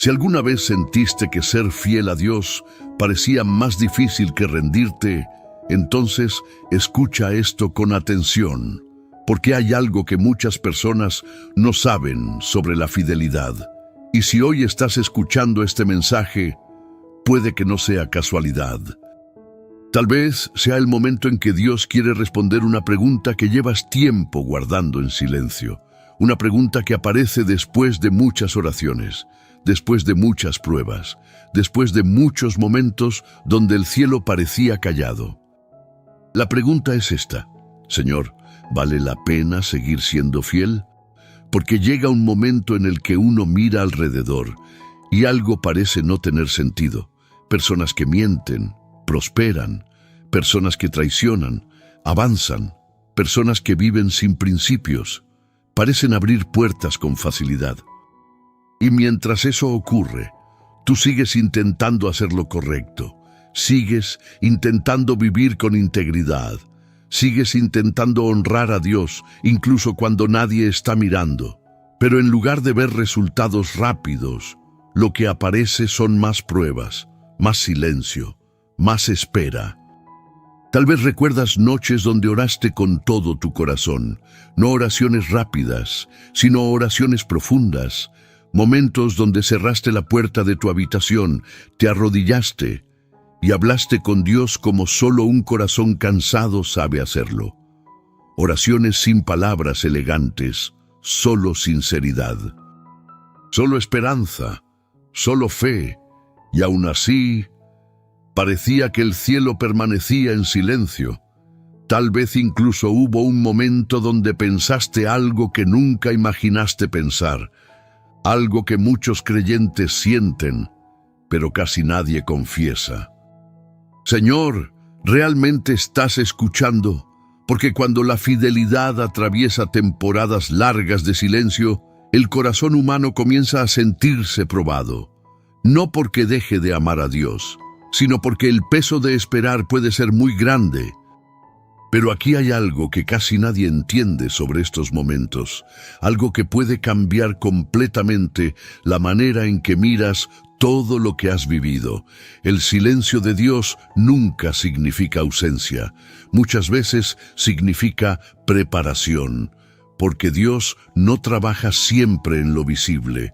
Si alguna vez sentiste que ser fiel a Dios parecía más difícil que rendirte, entonces escucha esto con atención, porque hay algo que muchas personas no saben sobre la fidelidad. Y si hoy estás escuchando este mensaje, puede que no sea casualidad. Tal vez sea el momento en que Dios quiere responder una pregunta que llevas tiempo guardando en silencio. Una pregunta que aparece después de muchas oraciones, después de muchas pruebas, después de muchos momentos donde el cielo parecía callado. La pregunta es esta: Señor, ¿vale la pena seguir siendo fiel? Porque llega un momento en el que uno mira alrededor y algo parece no tener sentido. Personas que mienten, prosperan, personas que traicionan, avanzan, personas que viven sin principios, parecen abrir puertas con facilidad. Y mientras eso ocurre, tú sigues intentando hacer lo correcto, sigues intentando vivir con integridad, sigues intentando honrar a Dios incluso cuando nadie está mirando. Pero en lugar de ver resultados rápidos, lo que aparece son más pruebas, más silencio, más espera. Tal vez recuerdas noches donde oraste con todo tu corazón, no oraciones rápidas, sino oraciones profundas, momentos donde cerraste la puerta de tu habitación, te arrodillaste y hablaste con Dios como solo un corazón cansado sabe hacerlo. Oraciones sin palabras elegantes, solo sinceridad, solo esperanza, solo fe, y aún así parecía que el cielo permanecía en silencio. Tal vez incluso hubo un momento donde pensaste algo que nunca imaginaste pensar, algo que muchos creyentes sienten, pero casi nadie confiesa. Señor, ¿realmente estás escuchando? Porque cuando la fidelidad atraviesa temporadas largas de silencio, el corazón humano comienza a sentirse probado. No porque deje de amar a Dios, sino porque el peso de esperar puede ser muy grande. Pero aquí hay algo que casi nadie entiende sobre estos momentos, algo que puede cambiar completamente la manera en que miras todo lo que has vivido. El silencio de Dios nunca significa ausencia, muchas veces significa preparación, porque Dios no trabaja siempre en lo visible.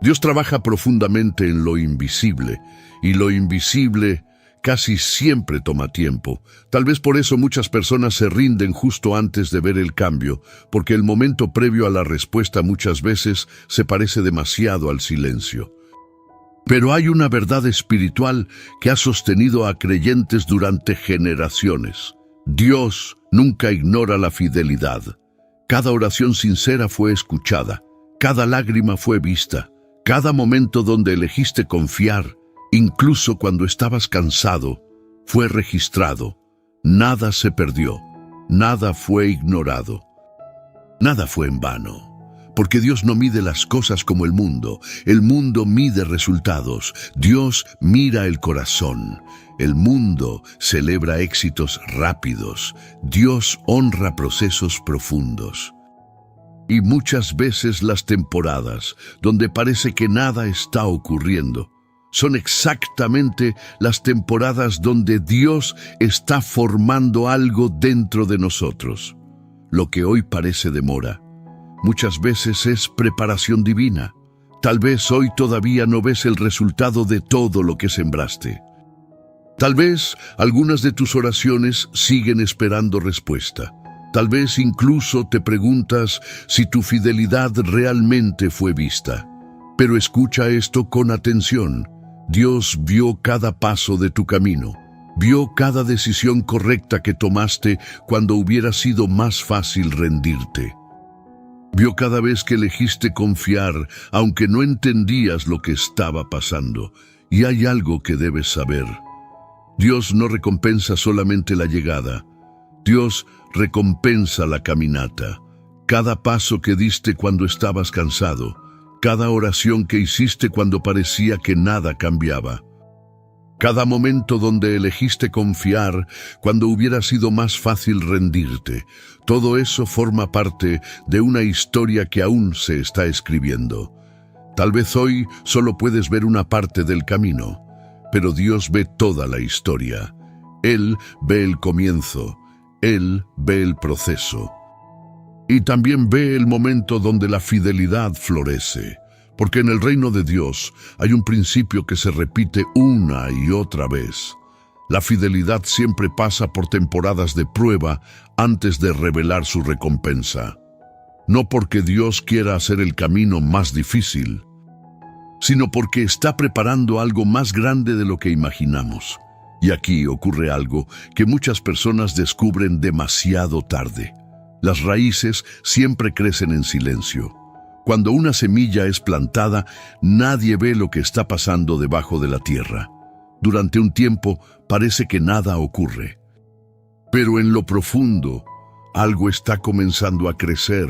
Dios trabaja profundamente en lo invisible, y lo invisible casi siempre toma tiempo. Tal vez por eso muchas personas se rinden justo antes de ver el cambio, porque el momento previo a la respuesta muchas veces se parece demasiado al silencio. Pero hay una verdad espiritual que ha sostenido a creyentes durante generaciones. Dios nunca ignora la fidelidad. Cada oración sincera fue escuchada, cada lágrima fue vista, cada momento donde elegiste confiar, incluso cuando estabas cansado, fue registrado. Nada se perdió, nada fue ignorado, nada fue en vano. Porque Dios no mide las cosas como el mundo mide resultados, Dios mira el corazón. El mundo celebra éxitos rápidos, Dios honra procesos profundos. Y muchas veces las temporadas, donde parece que nada está ocurriendo, son exactamente las temporadas donde Dios está formando algo dentro de nosotros. Lo que hoy parece demora, muchas veces es preparación divina. Tal vez hoy todavía no ves el resultado de todo lo que sembraste. Tal vez algunas de tus oraciones siguen esperando respuesta. Tal vez incluso te preguntas si tu fidelidad realmente fue vista. Pero escucha esto con atención. Dios vio cada paso de tu camino. Vio cada decisión correcta que tomaste cuando hubiera sido más fácil rendirte. Vio cada vez que elegiste confiar, aunque no entendías lo que estaba pasando. Y hay algo que debes saber. Dios no recompensa solamente la llegada. Dios recompensa la caminata. Cada paso que diste cuando estabas cansado, cada oración que hiciste cuando parecía que nada cambiaba, cada momento donde elegiste confiar cuando hubiera sido más fácil rendirte, todo eso forma parte de una historia que aún se está escribiendo. Tal vez hoy solo puedes ver una parte del camino, pero Dios ve toda la historia. Él ve el comienzo, Él ve el proceso. Y también ve el momento donde la fidelidad florece, porque en el reino de Dios hay un principio que se repite una y otra vez. La fidelidad siempre pasa por temporadas de prueba antes de revelar su recompensa. No porque Dios quiera hacer el camino más difícil, sino porque está preparando algo más grande de lo que imaginamos. Y aquí ocurre algo que muchas personas descubren demasiado tarde. Las raíces siempre crecen en silencio. Cuando una semilla es plantada, nadie ve lo que está pasando debajo de la tierra. Durante un tiempo parece que nada ocurre. Pero en lo profundo, algo está comenzando a crecer.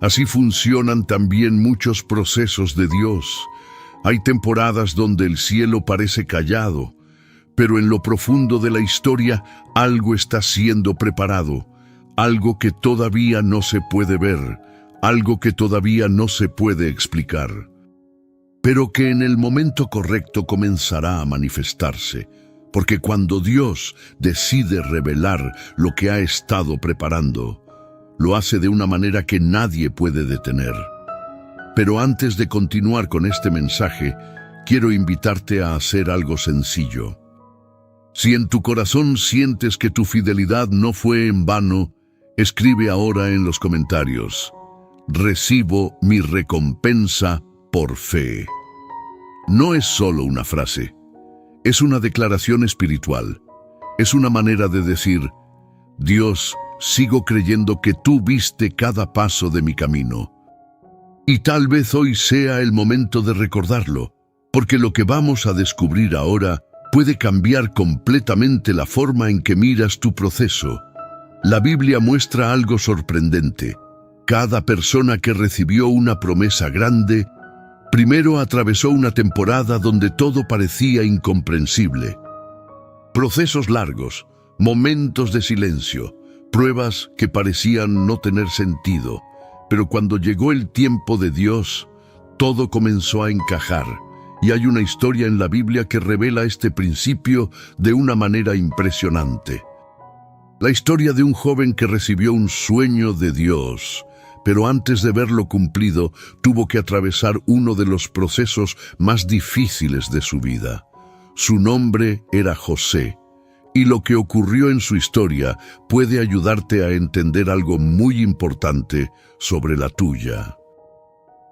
Así funcionan también muchos procesos de Dios. Hay temporadas donde el cielo parece callado, pero en lo profundo de la historia algo está siendo preparado, algo que todavía no se puede ver, algo que todavía no se puede explicar, pero que en el momento correcto comenzará a manifestarse, porque cuando Dios decide revelar lo que ha estado preparando, lo hace de una manera que nadie puede detener. Pero antes de continuar con este mensaje, quiero invitarte a hacer algo sencillo. Si en tu corazón sientes que tu fidelidad no fue en vano, escribe ahora en los comentarios: recibo mi recompensa por fe. No es solo una frase, es una declaración espiritual. Es una manera de decir: Dios, sigo creyendo que tú viste cada paso de mi camino. Y tal vez hoy sea el momento de recordarlo, porque lo que vamos a descubrir ahora puede cambiar completamente la forma en que miras tu proceso. La Biblia muestra algo sorprendente. Cada persona que recibió una promesa grande, primero atravesó una temporada donde todo parecía incomprensible. Procesos largos, momentos de silencio, pruebas que parecían no tener sentido. Pero cuando llegó el tiempo de Dios, todo comenzó a encajar. Y hay una historia en la Biblia que revela este principio de una manera impresionante. La historia de un joven que recibió un sueño de Dios, pero antes de verlo cumplido, tuvo que atravesar uno de los procesos más difíciles de su vida. Su nombre era José. Y lo que ocurrió en su historia puede ayudarte a entender algo muy importante sobre la tuya.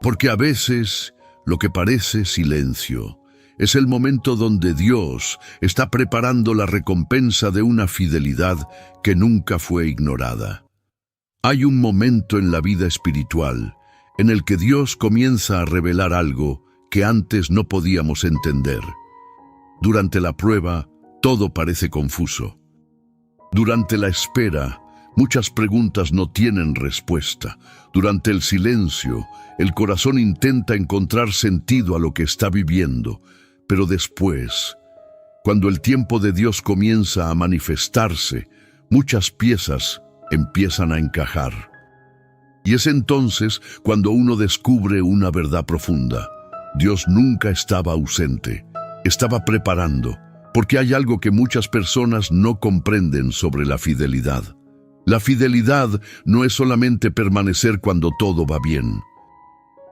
Porque a veces lo que parece silencio es el momento donde Dios está preparando la recompensa de una fidelidad que nunca fue ignorada. Hay un momento en la vida espiritual en el que Dios comienza a revelar algo que antes no podíamos entender. Durante la prueba, todo parece confuso. Durante la espera, muchas preguntas no tienen respuesta. Durante el silencio, el corazón intenta encontrar sentido a lo que está viviendo. Pero después, cuando el tiempo de Dios comienza a manifestarse, muchas piezas empiezan a encajar. Y es entonces cuando uno descubre una verdad profunda. Dios nunca estaba ausente, estaba preparando. Porque hay algo que muchas personas no comprenden sobre la fidelidad. La fidelidad no es solamente permanecer cuando todo va bien.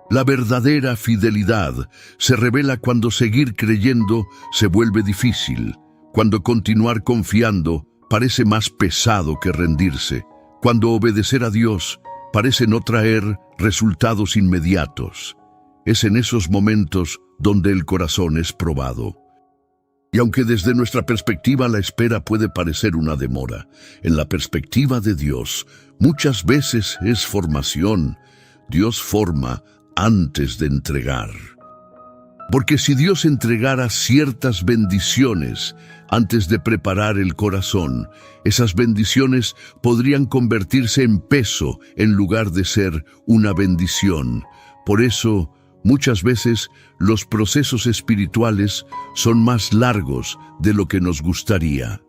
La verdadera fidelidad se revela cuando seguir creyendo se vuelve difícil, cuando continuar confiando parece más pesado que rendirse, cuando obedecer a Dios parece no traer resultados inmediatos. Es en esos momentos donde el corazón es probado. Y aunque desde nuestra perspectiva la espera puede parecer una demora, en la perspectiva de Dios, muchas veces es formación. Dios forma antes de entregar. Porque si Dios entregara ciertas bendiciones antes de preparar el corazón, esas bendiciones podrían convertirse en peso en lugar de ser una bendición. Por eso, muchas veces los procesos espirituales son más largos de lo que nos gustaría.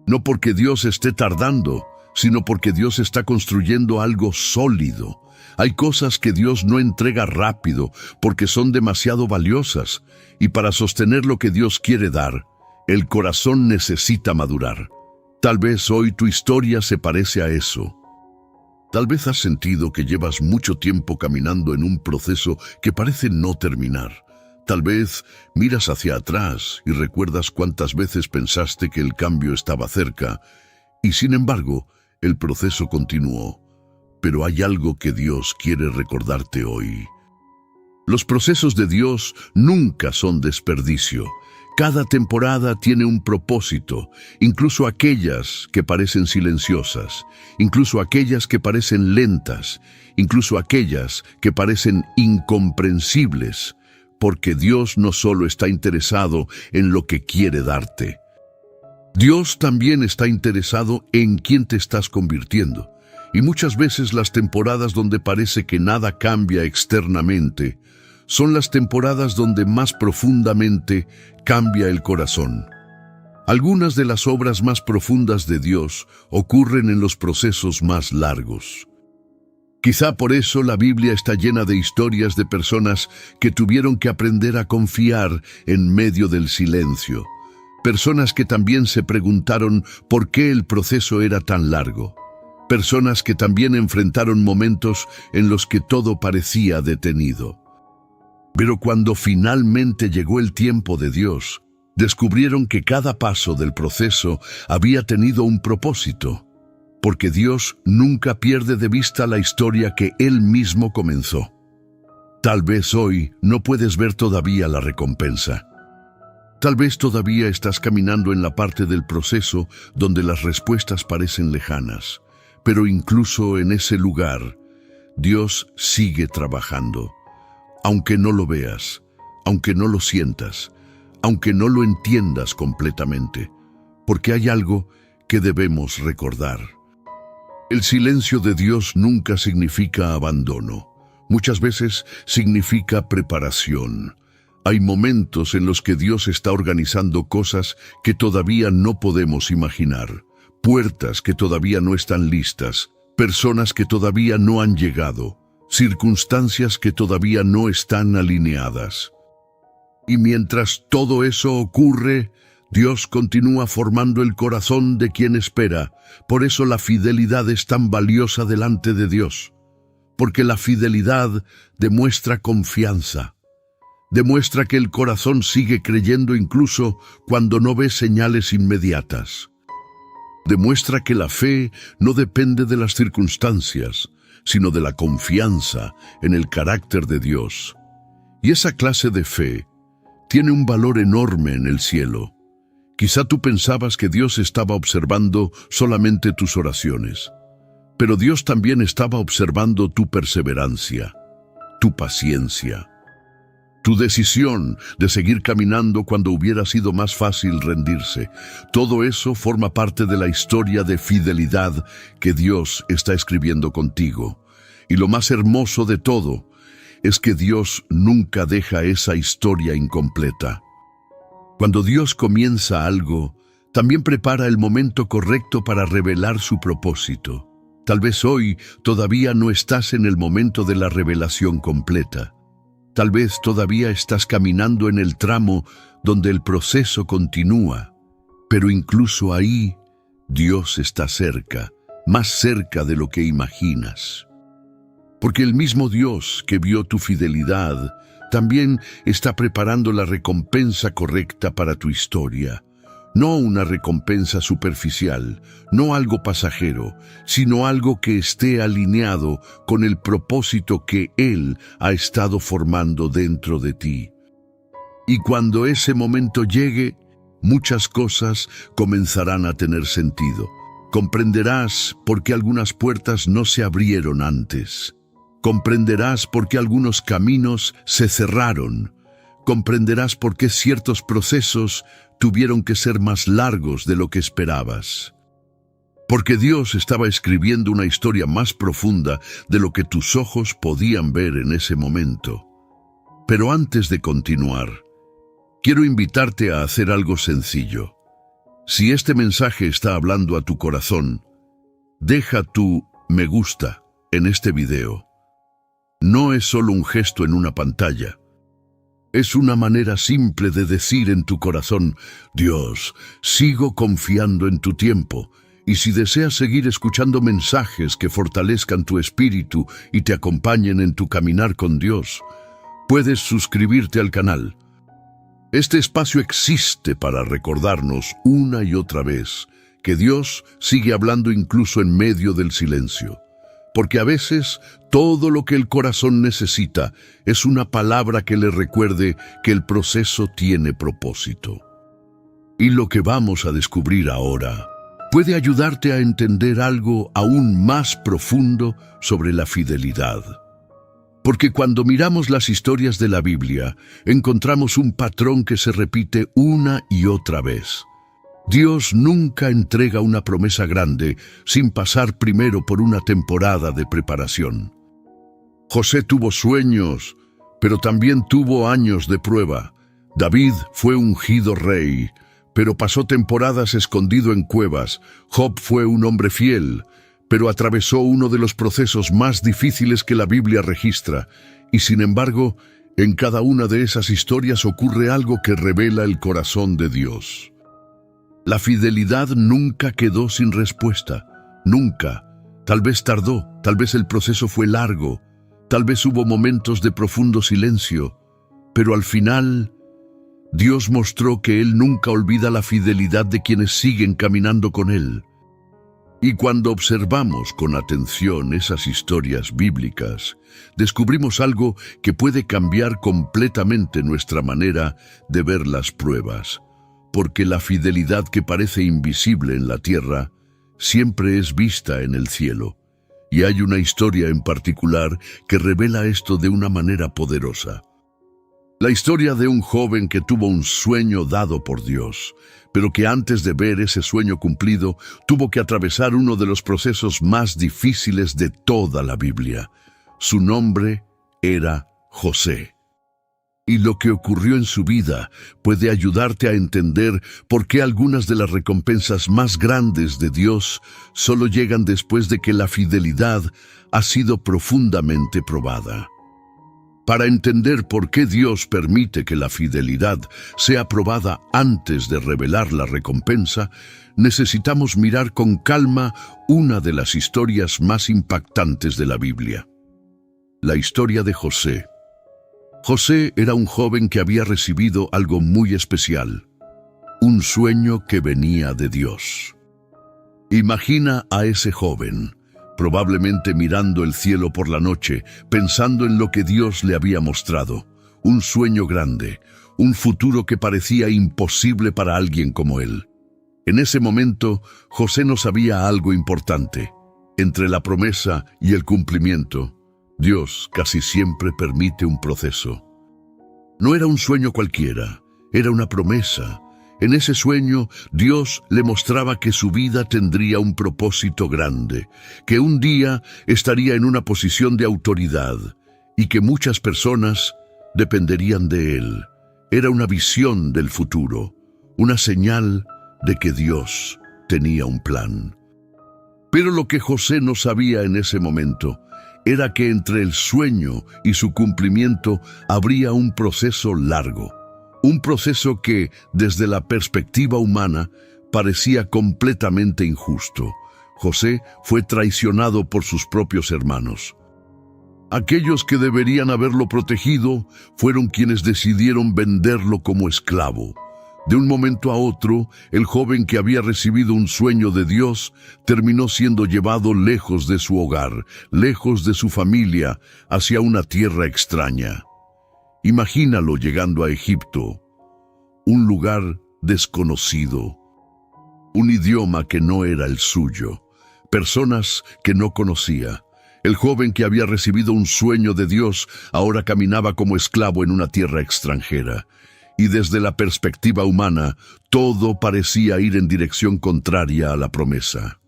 No porque Dios esté tardando, sino porque Dios está construyendo algo sólido. Hay cosas que Dios no entrega rápido porque son demasiado valiosas, y para sostener lo que Dios quiere dar, el corazón necesita madurar. Tal vez hoy tu historia se parece a eso. Tal vez has sentido que llevas mucho tiempo caminando en un proceso que parece no terminar. Tal vez miras hacia atrás y recuerdas cuántas veces pensaste que el cambio estaba cerca, y sin embargo, el proceso continuó. Pero hay algo que Dios quiere recordarte hoy. Los procesos de Dios nunca son desperdicio. Cada temporada tiene un propósito, incluso aquellas que parecen silenciosas, incluso aquellas que parecen lentas, incluso aquellas que parecen incomprensibles, porque Dios no solo está interesado en lo que quiere darte. Dios también está interesado en quién te estás convirtiendo. Y muchas veces las temporadas donde parece que nada cambia externamente son las temporadas donde más profundamente cambia el corazón. Algunas de las obras más profundas de Dios ocurren en los procesos más largos. Quizá por eso la Biblia está llena de historias de personas que tuvieron que aprender a confiar en medio del silencio. Personas que también se preguntaron por qué el proceso era tan largo. Personas que también enfrentaron momentos en los que todo parecía detenido. Pero cuando finalmente llegó el tiempo de Dios, descubrieron que cada paso del proceso había tenido un propósito, porque Dios nunca pierde de vista la historia que Él mismo comenzó. Tal vez hoy no puedes ver todavía la recompensa. Tal vez todavía estás caminando en la parte del proceso donde las respuestas parecen lejanas. Pero incluso en ese lugar, Dios sigue trabajando. Aunque no lo veas, aunque no lo sientas, aunque no lo entiendas completamente, porque hay algo que debemos recordar. El silencio de Dios nunca significa abandono. Muchas veces significa preparación. Hay momentos en los que Dios está organizando cosas que todavía no podemos imaginar. Puertas que todavía no están listas, personas que todavía no han llegado, circunstancias que todavía no están alineadas. Y mientras todo eso ocurre, Dios continúa formando el corazón de quien espera. Por eso la fidelidad es tan valiosa delante de Dios, porque la fidelidad demuestra confianza. Demuestra que el corazón sigue creyendo incluso cuando no ve señales inmediatas. Demuestra que la fe no depende de las circunstancias, sino de la confianza en el carácter de Dios. Y esa clase de fe tiene un valor enorme en el cielo. Quizá tú pensabas que Dios estaba observando solamente tus oraciones, pero Dios también estaba observando tu perseverancia, tu paciencia, tu decisión de seguir caminando cuando hubiera sido más fácil rendirse. Todo eso forma parte de la historia de fidelidad que Dios está escribiendo contigo. Y lo más hermoso de todo es que Dios nunca deja esa historia incompleta. Cuando Dios comienza algo, también prepara el momento correcto para revelar su propósito. Tal vez hoy todavía no estás en el momento de la revelación completa. Tal vez todavía estás caminando en el tramo donde el proceso continúa, pero incluso ahí Dios está cerca, más cerca de lo que imaginas. Porque el mismo Dios que vio tu fidelidad también está preparando la recompensa correcta para tu historia. No una recompensa superficial, no algo pasajero, sino algo que esté alineado con el propósito que Él ha estado formando dentro de ti. Y cuando ese momento llegue, muchas cosas comenzarán a tener sentido. Comprenderás por qué algunas puertas no se abrieron antes. Comprenderás por qué algunos caminos se cerraron. Comprenderás por qué ciertos procesos tuvieron que ser más largos de lo que esperabas. Porque Dios estaba escribiendo una historia más profunda de lo que tus ojos podían ver en ese momento. Pero antes de continuar, quiero invitarte a hacer algo sencillo. Si este mensaje está hablando a tu corazón, deja tu me gusta en este video. no es solo un gesto en una pantalla. Es una manera simple de decir en tu corazón: Dios, sigo confiando en tu tiempo. Y si deseas seguir escuchando mensajes que fortalezcan tu espíritu y te acompañen en tu caminar con Dios, puedes suscribirte al canal. Este espacio existe para recordarnos una y otra vez que Dios sigue hablando incluso en medio del silencio. Porque a veces todo lo que el corazón necesita es una palabra que le recuerde que el proceso tiene propósito. Y lo que vamos a descubrir ahora puede ayudarte a entender algo aún más profundo sobre la fidelidad. Porque cuando miramos las historias de la Biblia, encontramos un patrón que se repite una y otra vez. Dios nunca entrega una promesa grande sin pasar primero por una temporada de preparación. José tuvo sueños, pero también tuvo años de prueba. David fue ungido rey, pero pasó temporadas escondido en cuevas. Job fue un hombre fiel, pero atravesó uno de los procesos más difíciles que la Biblia registra. Y sin embargo, en cada una de esas historias ocurre algo que revela el corazón de Dios. La fidelidad nunca quedó sin respuesta, nunca. Tal vez tardó, tal vez el proceso fue largo, tal vez hubo momentos de profundo silencio, pero al final, Dios mostró que Él nunca olvida la fidelidad de quienes siguen caminando con Él. Y cuando observamos con atención esas historias bíblicas, descubrimos algo que puede cambiar completamente nuestra manera de ver las pruebas. Porque la fidelidad que parece invisible en la tierra siempre es vista en el cielo. Y hay una historia en particular que revela esto de una manera poderosa. La historia de un joven que tuvo un sueño dado por Dios, pero que antes de ver ese sueño cumplido, tuvo que atravesar uno de los procesos más difíciles de toda la Biblia. Su nombre era José. Y lo que ocurrió en su vida puede ayudarte a entender por qué algunas de las recompensas más grandes de Dios solo llegan después de que la fidelidad ha sido profundamente probada. Para entender por qué Dios permite que la fidelidad sea probada antes de revelar la recompensa, necesitamos mirar con calma una de las historias más impactantes de la Biblia. La historia de José. José era un joven que había recibido algo muy especial, un sueño que venía de Dios. Imagina a ese joven, probablemente mirando el cielo por la noche, pensando en lo que Dios le había mostrado, un sueño grande, un futuro que parecía imposible para alguien como él. En ese momento, José no sabía algo importante. Entre la promesa y el cumplimiento, Dios casi siempre permite un proceso. No era un sueño cualquiera, era una promesa. En ese sueño, Dios le mostraba que su vida tendría un propósito grande, que un día estaría en una posición de autoridad y que muchas personas dependerían de él. Era una visión del futuro, una señal de que Dios tenía un plan. Pero lo que José no sabía en ese momento era que entre el sueño y su cumplimiento habría un proceso largo, un proceso que, desde la perspectiva humana, parecía completamente injusto. José fue traicionado por sus propios hermanos. Aquellos que deberían haberlo protegido fueron quienes decidieron venderlo como esclavo. De un momento a otro, el joven que había recibido un sueño de Dios terminó siendo llevado lejos de su hogar, lejos de su familia, hacia una tierra extraña. Imagínalo llegando a Egipto, un lugar desconocido, un idioma que no era el suyo, personas que no conocía. El joven que había recibido un sueño de Dios ahora caminaba como esclavo en una tierra extranjera. Y desde la perspectiva humana, todo parecía ir en dirección contraria a la promesa.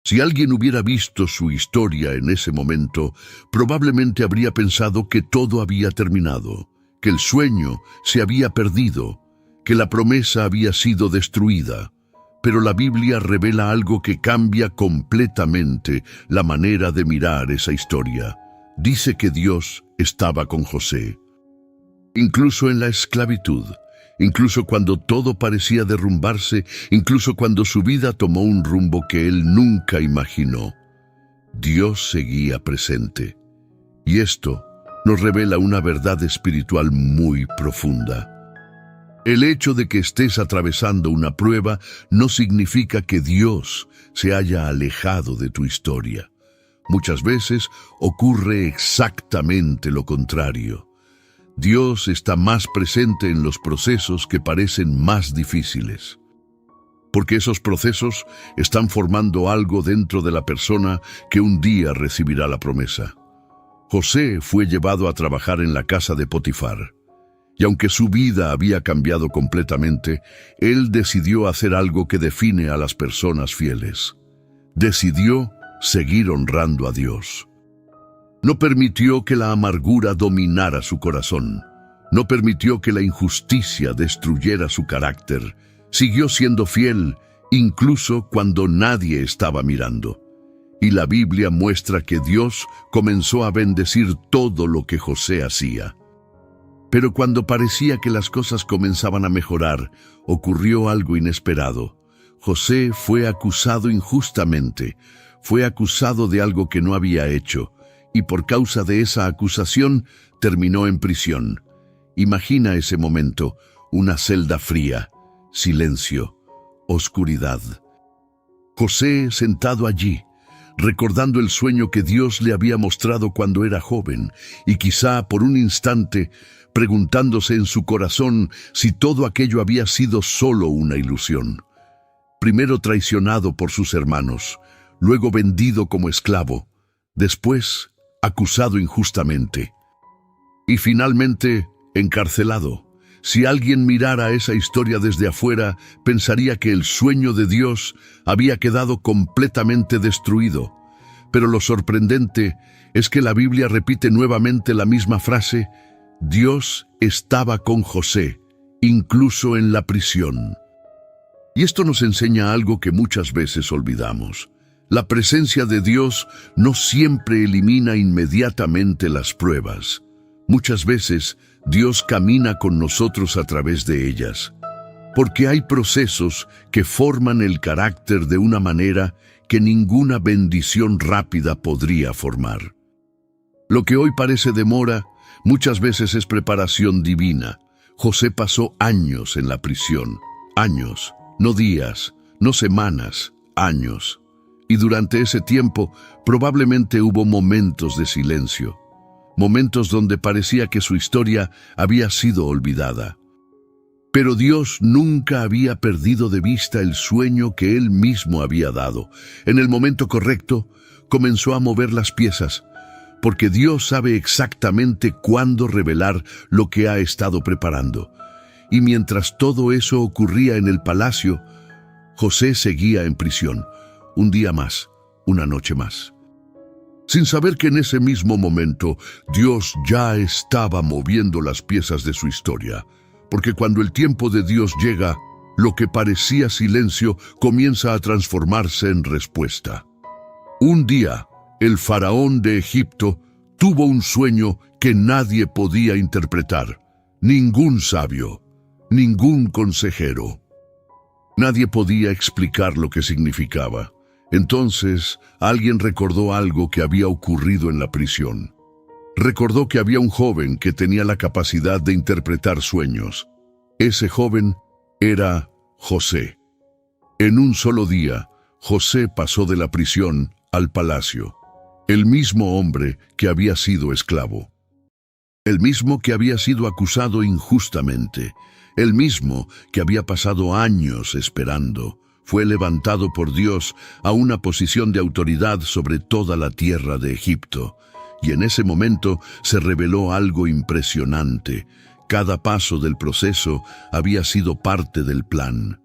Si alguien hubiera visto su historia en ese momento, probablemente habría pensado que todo había terminado, que el sueño se había perdido, que la promesa había sido destruida. Pero la Biblia revela algo que cambia completamente la manera de mirar esa historia. dice que Dios estaba con José. Incluso en la esclavitud, incluso cuando todo parecía derrumbarse, incluso cuando su vida tomó un rumbo que él nunca imaginó, Dios seguía presente. Y esto nos revela una verdad espiritual muy profunda. El hecho de que estés atravesando una prueba no significa que Dios se haya alejado de tu historia. Muchas veces ocurre exactamente lo contrario. Dios está más presente en los procesos que parecen más difíciles, porque esos procesos están formando algo dentro de la persona que un día recibirá la promesa. José fue llevado a trabajar en la casa de Potifar, y aunque su vida había cambiado completamente, él decidió hacer algo que define a las personas fieles. Decidió seguir honrando a Dios. No permitió que la amargura dominara su corazón. No permitió que la injusticia destruyera su carácter. Siguió siendo fiel, incluso cuando nadie estaba mirando. Y la Biblia muestra que Dios comenzó a bendecir todo lo que José hacía. Pero cuando parecía que las cosas comenzaban a mejorar, ocurrió algo inesperado. José fue acusado injustamente. Fue acusado de algo que no había hecho, y por causa de esa acusación terminó en prisión. Imagina ese momento, una celda fría, silencio, oscuridad. José sentado allí, recordando el sueño que Dios le había mostrado cuando era joven, y quizá por un instante preguntándose en su corazón si todo aquello había sido solo una ilusión. Primero traicionado por sus hermanos, luego vendido como esclavo, después acusado injustamente, y finalmente encarcelado. Si alguien mirara esa historia desde afuera, pensaría que el sueño de Dios había quedado completamente destruido. Pero lo sorprendente es que la Biblia repite nuevamente la misma frase: Dios estaba con José, incluso en la prisión. Y esto nos enseña algo que muchas veces olvidamos. La presencia de Dios no siempre elimina inmediatamente las pruebas. Muchas veces Dios camina con nosotros a través de ellas, porque hay procesos que forman el carácter de una manera que ninguna bendición rápida podría formar. Lo que hoy parece demora, muchas veces es preparación divina. José pasó años en la prisión, años, no días, no semanas, años. Y durante ese tiempo probablemente hubo momentos de silencio, momentos donde parecía que su historia había sido olvidada. Pero Dios nunca había perdido de vista el sueño que Él mismo había dado. En el momento correcto, comenzó a mover las piezas, porque Dios sabe exactamente cuándo revelar lo que ha estado preparando. Y mientras todo eso ocurría en el palacio, José seguía en prisión, un día más, una noche más, sin saber que en ese mismo momento Dios ya estaba moviendo las piezas de su historia, porque cuando el tiempo de Dios llega, lo que parecía silencio comienza a transformarse en respuesta. Un día, el faraón de Egipto tuvo un sueño que nadie podía interpretar, ningún sabio, ningún consejero. Nadie podía explicar lo que significaba. Entonces, alguien recordó algo que había ocurrido en la prisión. Recordó que había un joven que tenía la capacidad de interpretar sueños. Ese joven era José. En un solo día, José pasó de la prisión al palacio. El mismo hombre que había sido esclavo. El mismo que había sido acusado injustamente. El mismo que había pasado años esperando. Fue levantado por Dios a una posición de autoridad sobre toda la tierra de Egipto. Y en ese momento se reveló algo impresionante. Cada paso del proceso había sido parte del plan.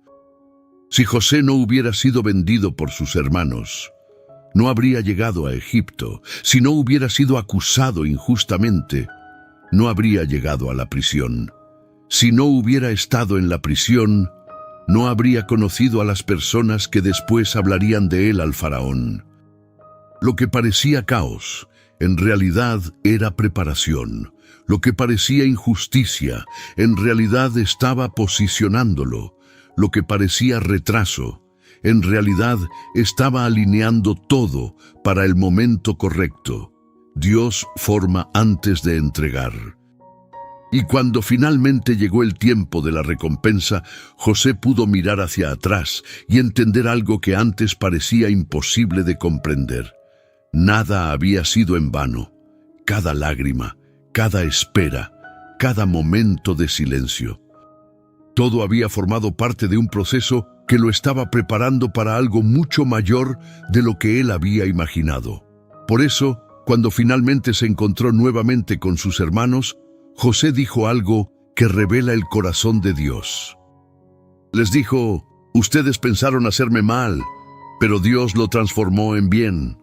Si José no hubiera sido vendido por sus hermanos, no habría llegado a Egipto. Si no hubiera sido acusado injustamente, no habría llegado a la prisión. Si no hubiera estado en la prisión, no habría conocido a las personas que después hablarían de él al faraón. Lo que parecía caos en realidad era preparación. Lo que parecía injusticia, en realidad estaba posicionándolo. Lo que parecía retraso, en realidad estaba alineando todo para el momento correcto. Dios forma antes de entregar. Y cuando finalmente llegó el tiempo de la recompensa, José pudo mirar hacia atrás y entender algo que antes parecía imposible de comprender. Nada había sido en vano. Cada lágrima, cada espera, cada momento de silencio. Todo había formado parte de un proceso que lo estaba preparando para algo mucho mayor de lo que él había imaginado. Por eso, cuando finalmente se encontró nuevamente con sus hermanos, José dijo algo que revela el corazón de Dios. Les dijo: ustedes pensaron hacerme mal, pero Dios lo transformó en bien.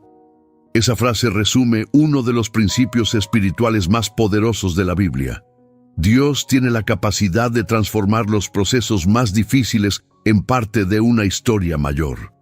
Esa frase resume uno de los principios espirituales más poderosos de la Biblia. Dios tiene la capacidad de transformar los procesos más difíciles en parte de una historia mayor.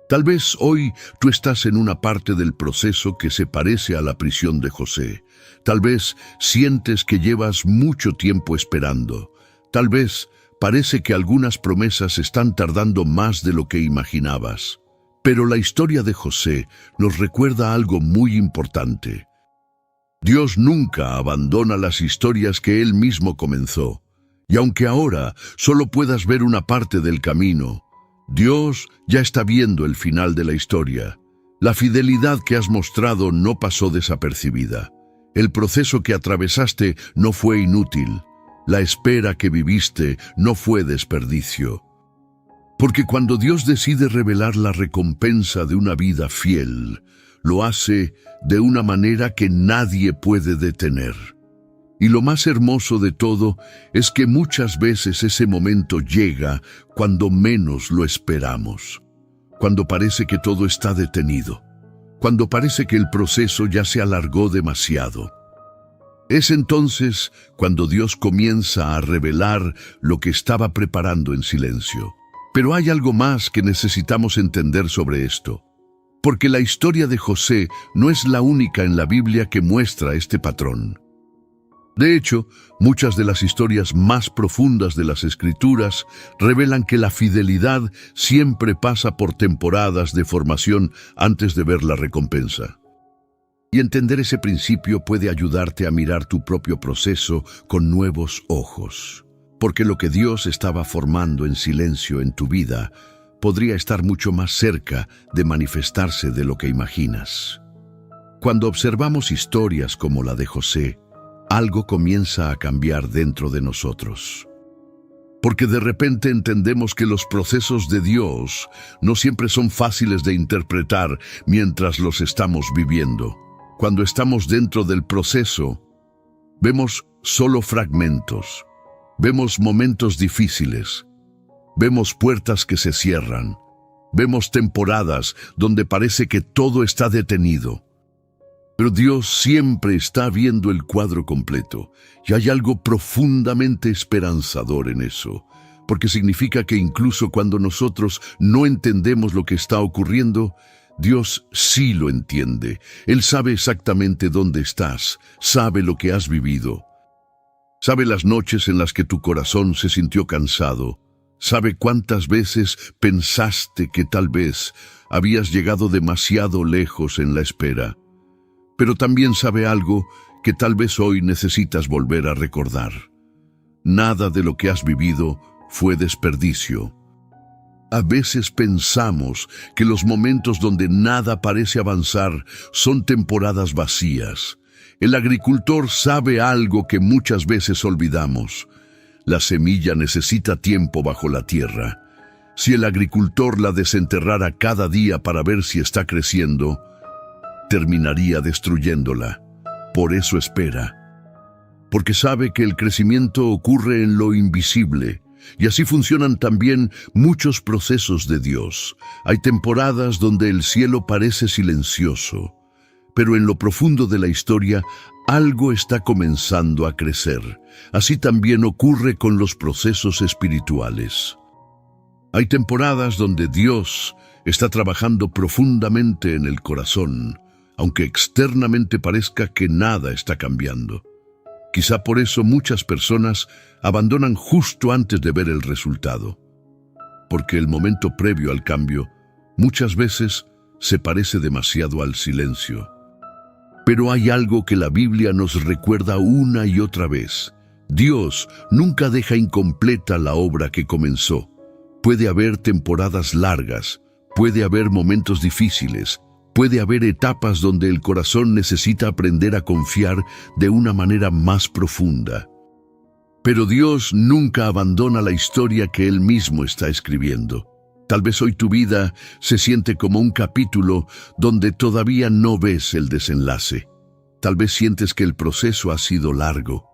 Tal vez hoy tú estás en una parte del proceso que se parece a la prisión de José. Tal vez sientes que llevas mucho tiempo esperando. Tal vez parece que algunas promesas están tardando más de lo que imaginabas. Pero la historia de José nos recuerda algo muy importante. Dios nunca abandona las historias que Él mismo comenzó. Y aunque ahora solo puedas ver una parte del camino, Dios ya está viendo el final de la historia. La fidelidad que has mostrado no pasó desapercibida. El proceso que atravesaste no fue inútil. La espera que viviste no fue desperdicio. Porque cuando Dios decide revelar la recompensa de una vida fiel, lo hace de una manera que nadie puede detener. Y lo más hermoso de todo es que muchas veces ese momento llega cuando menos lo esperamos, cuando parece que todo está detenido, cuando parece que el proceso ya se alargó demasiado. Es entonces cuando Dios comienza a revelar lo que estaba preparando en silencio. Pero hay algo más que necesitamos entender sobre esto, porque la historia de José no es la única en la Biblia que muestra este patrón. De hecho, muchas de las historias más profundas de las Escrituras revelan que la fidelidad siempre pasa por temporadas de formación antes de ver la recompensa. Y entender ese principio puede ayudarte a mirar tu propio proceso con nuevos ojos. Porque lo que Dios estaba formando en silencio en tu vida podría estar mucho más cerca de manifestarse de lo que imaginas. Cuando observamos historias como la de José, algo comienza a cambiar dentro de nosotros. Porque de repente entendemos que los procesos de Dios no siempre son fáciles de interpretar mientras los estamos viviendo. Cuando estamos dentro del proceso, vemos solo fragmentos. Vemos momentos difíciles, vemos puertas que se cierran, vemos temporadas donde parece que todo está detenido. Pero Dios siempre está viendo el cuadro completo, y hay algo profundamente esperanzador en eso, porque significa que incluso cuando nosotros no entendemos lo que está ocurriendo, Dios sí lo entiende. Él sabe exactamente dónde estás, sabe lo que has vivido. Sabe las noches en las que tu corazón se sintió cansado. Sabe cuántas veces pensaste que tal vez habías llegado demasiado lejos en la espera. Pero también sabe algo que tal vez hoy necesitas volver a recordar. Nada de lo que has vivido fue desperdicio. A veces pensamos que los momentos donde nada parece avanzar son temporadas vacías. El agricultor sabe algo que muchas veces olvidamos. La semilla necesita tiempo bajo la tierra. Si el agricultor la desenterrara cada día para ver si está creciendo, terminaría destruyéndola. Por eso espera. Porque sabe que el crecimiento ocurre en lo invisible. Y así funcionan también muchos procesos de Dios. Hay temporadas donde el cielo parece silencioso, pero en lo profundo de la historia, algo está comenzando a crecer. Así también ocurre con los procesos espirituales. Hay temporadas donde Dios está trabajando profundamente en el corazón, aunque externamente parezca que nada está cambiando. Quizá por eso muchas personas abandonan justo antes de ver el resultado, porque el momento previo al cambio muchas veces se parece demasiado al silencio. Pero hay algo que la Biblia nos recuerda una y otra vez. Dios nunca deja incompleta la obra que comenzó. Puede haber temporadas largas, puede haber momentos difíciles, puede haber etapas donde el corazón necesita aprender a confiar de una manera más profunda. Pero Dios nunca abandona la historia que Él mismo está escribiendo. Tal vez hoy tu vida se siente como un capítulo donde todavía no ves el desenlace. Tal vez sientes que el proceso ha sido largo.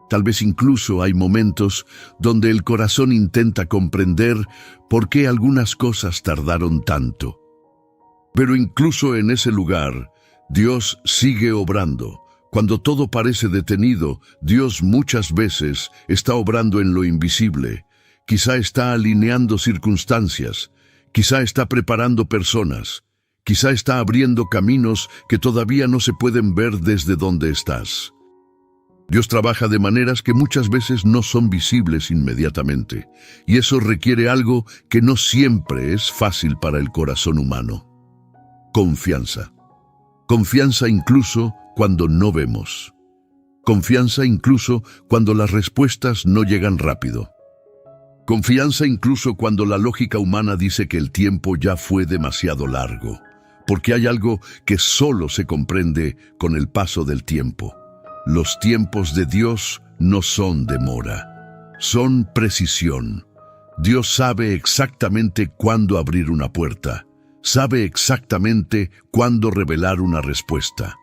Tal vez incluso hay momentos donde el corazón intenta comprender por qué algunas cosas tardaron tanto. Pero incluso en ese lugar, Dios sigue obrando. Cuando todo parece detenido, Dios muchas veces está obrando en lo invisible. Quizá está alineando circunstancias, quizá está preparando personas, quizá está abriendo caminos que todavía no se pueden ver desde donde estás. Dios trabaja de maneras que muchas veces no son visibles inmediatamente, y eso requiere algo que no siempre es fácil para el corazón humano. Confianza. Confianza incluso cuando no vemos. Confianza incluso cuando las respuestas no llegan rápido. Confianza incluso cuando la lógica humana dice que el tiempo ya fue demasiado largo, porque hay algo que solo se comprende con el paso del tiempo. Los tiempos de Dios no son demora, son precisión. Dios sabe exactamente cuándo abrir una puerta, sabe exactamente cuándo revelar una respuesta.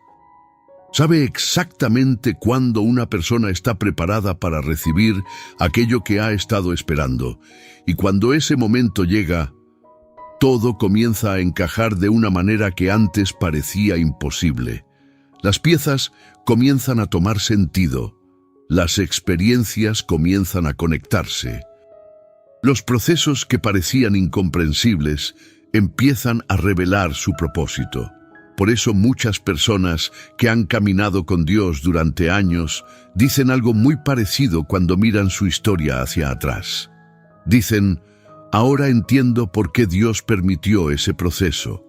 Sabe exactamente cuándo una persona está preparada para recibir aquello que ha estado esperando. Y cuando ese momento llega, todo comienza a encajar de una manera que antes parecía imposible. Las piezas comienzan a tomar sentido. Las experiencias comienzan a conectarse. Los procesos que parecían incomprensibles empiezan a revelar su propósito. Por eso muchas personas que han caminado con Dios durante años dicen algo muy parecido cuando miran su historia hacia atrás. Dicen, ahora entiendo por qué Dios permitió ese proceso.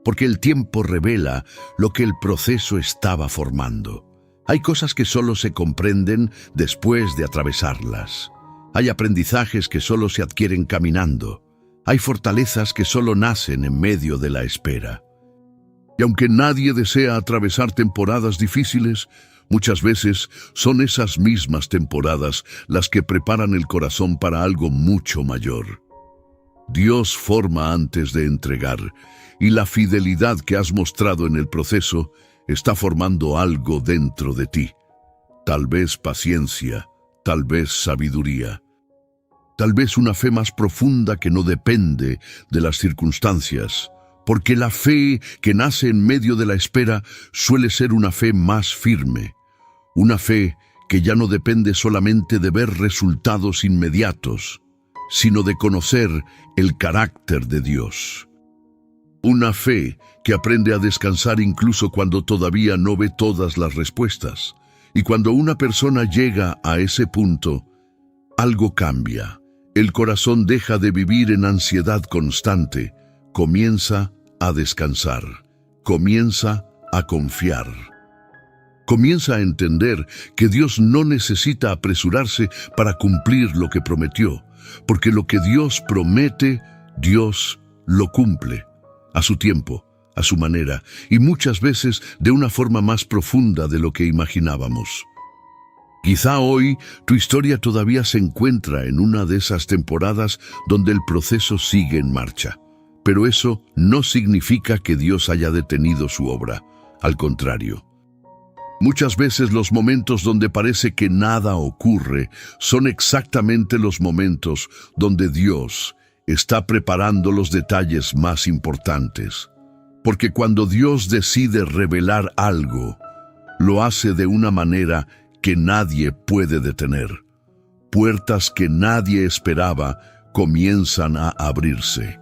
Porque el tiempo revela lo que el proceso estaba formando. Hay cosas que solo se comprenden después de atravesarlas. Hay aprendizajes que solo se adquieren caminando. Hay fortalezas que solo nacen en medio de la espera. Y aunque nadie desea atravesar temporadas difíciles, muchas veces son esas mismas temporadas las que preparan el corazón para algo mucho mayor. Dios forma antes de entregar, y la fidelidad que has mostrado en el proceso está formando algo dentro de ti. Tal vez paciencia, tal vez sabiduría, tal vez una fe más profunda que no depende de las circunstancias. Porque la fe que nace en medio de la espera suele ser una fe más firme, una fe que ya no depende solamente de ver resultados inmediatos, sino de conocer el carácter de Dios. Una fe que aprende a descansar incluso cuando todavía no ve todas las respuestas. Y cuando una persona llega a ese punto, algo cambia. El corazón deja de vivir en ansiedad constante, comienza a descansar, comienza a confiar. Comienza a entender que Dios no necesita apresurarse para cumplir lo que prometió, porque lo que Dios promete, Dios lo cumple, a su tiempo, a su manera, y muchas veces de una forma más profunda de lo que imaginábamos. Quizá hoy tu historia todavía se encuentra en una de esas temporadas donde el proceso sigue en marcha. Pero eso no significa que Dios haya detenido su obra. Al contrario. Muchas veces los momentos donde parece que nada ocurre son exactamente los momentos donde Dios está preparando los detalles más importantes. Porque cuando Dios decide revelar algo, lo hace de una manera que nadie puede detener. Puertas que nadie esperaba comienzan a abrirse.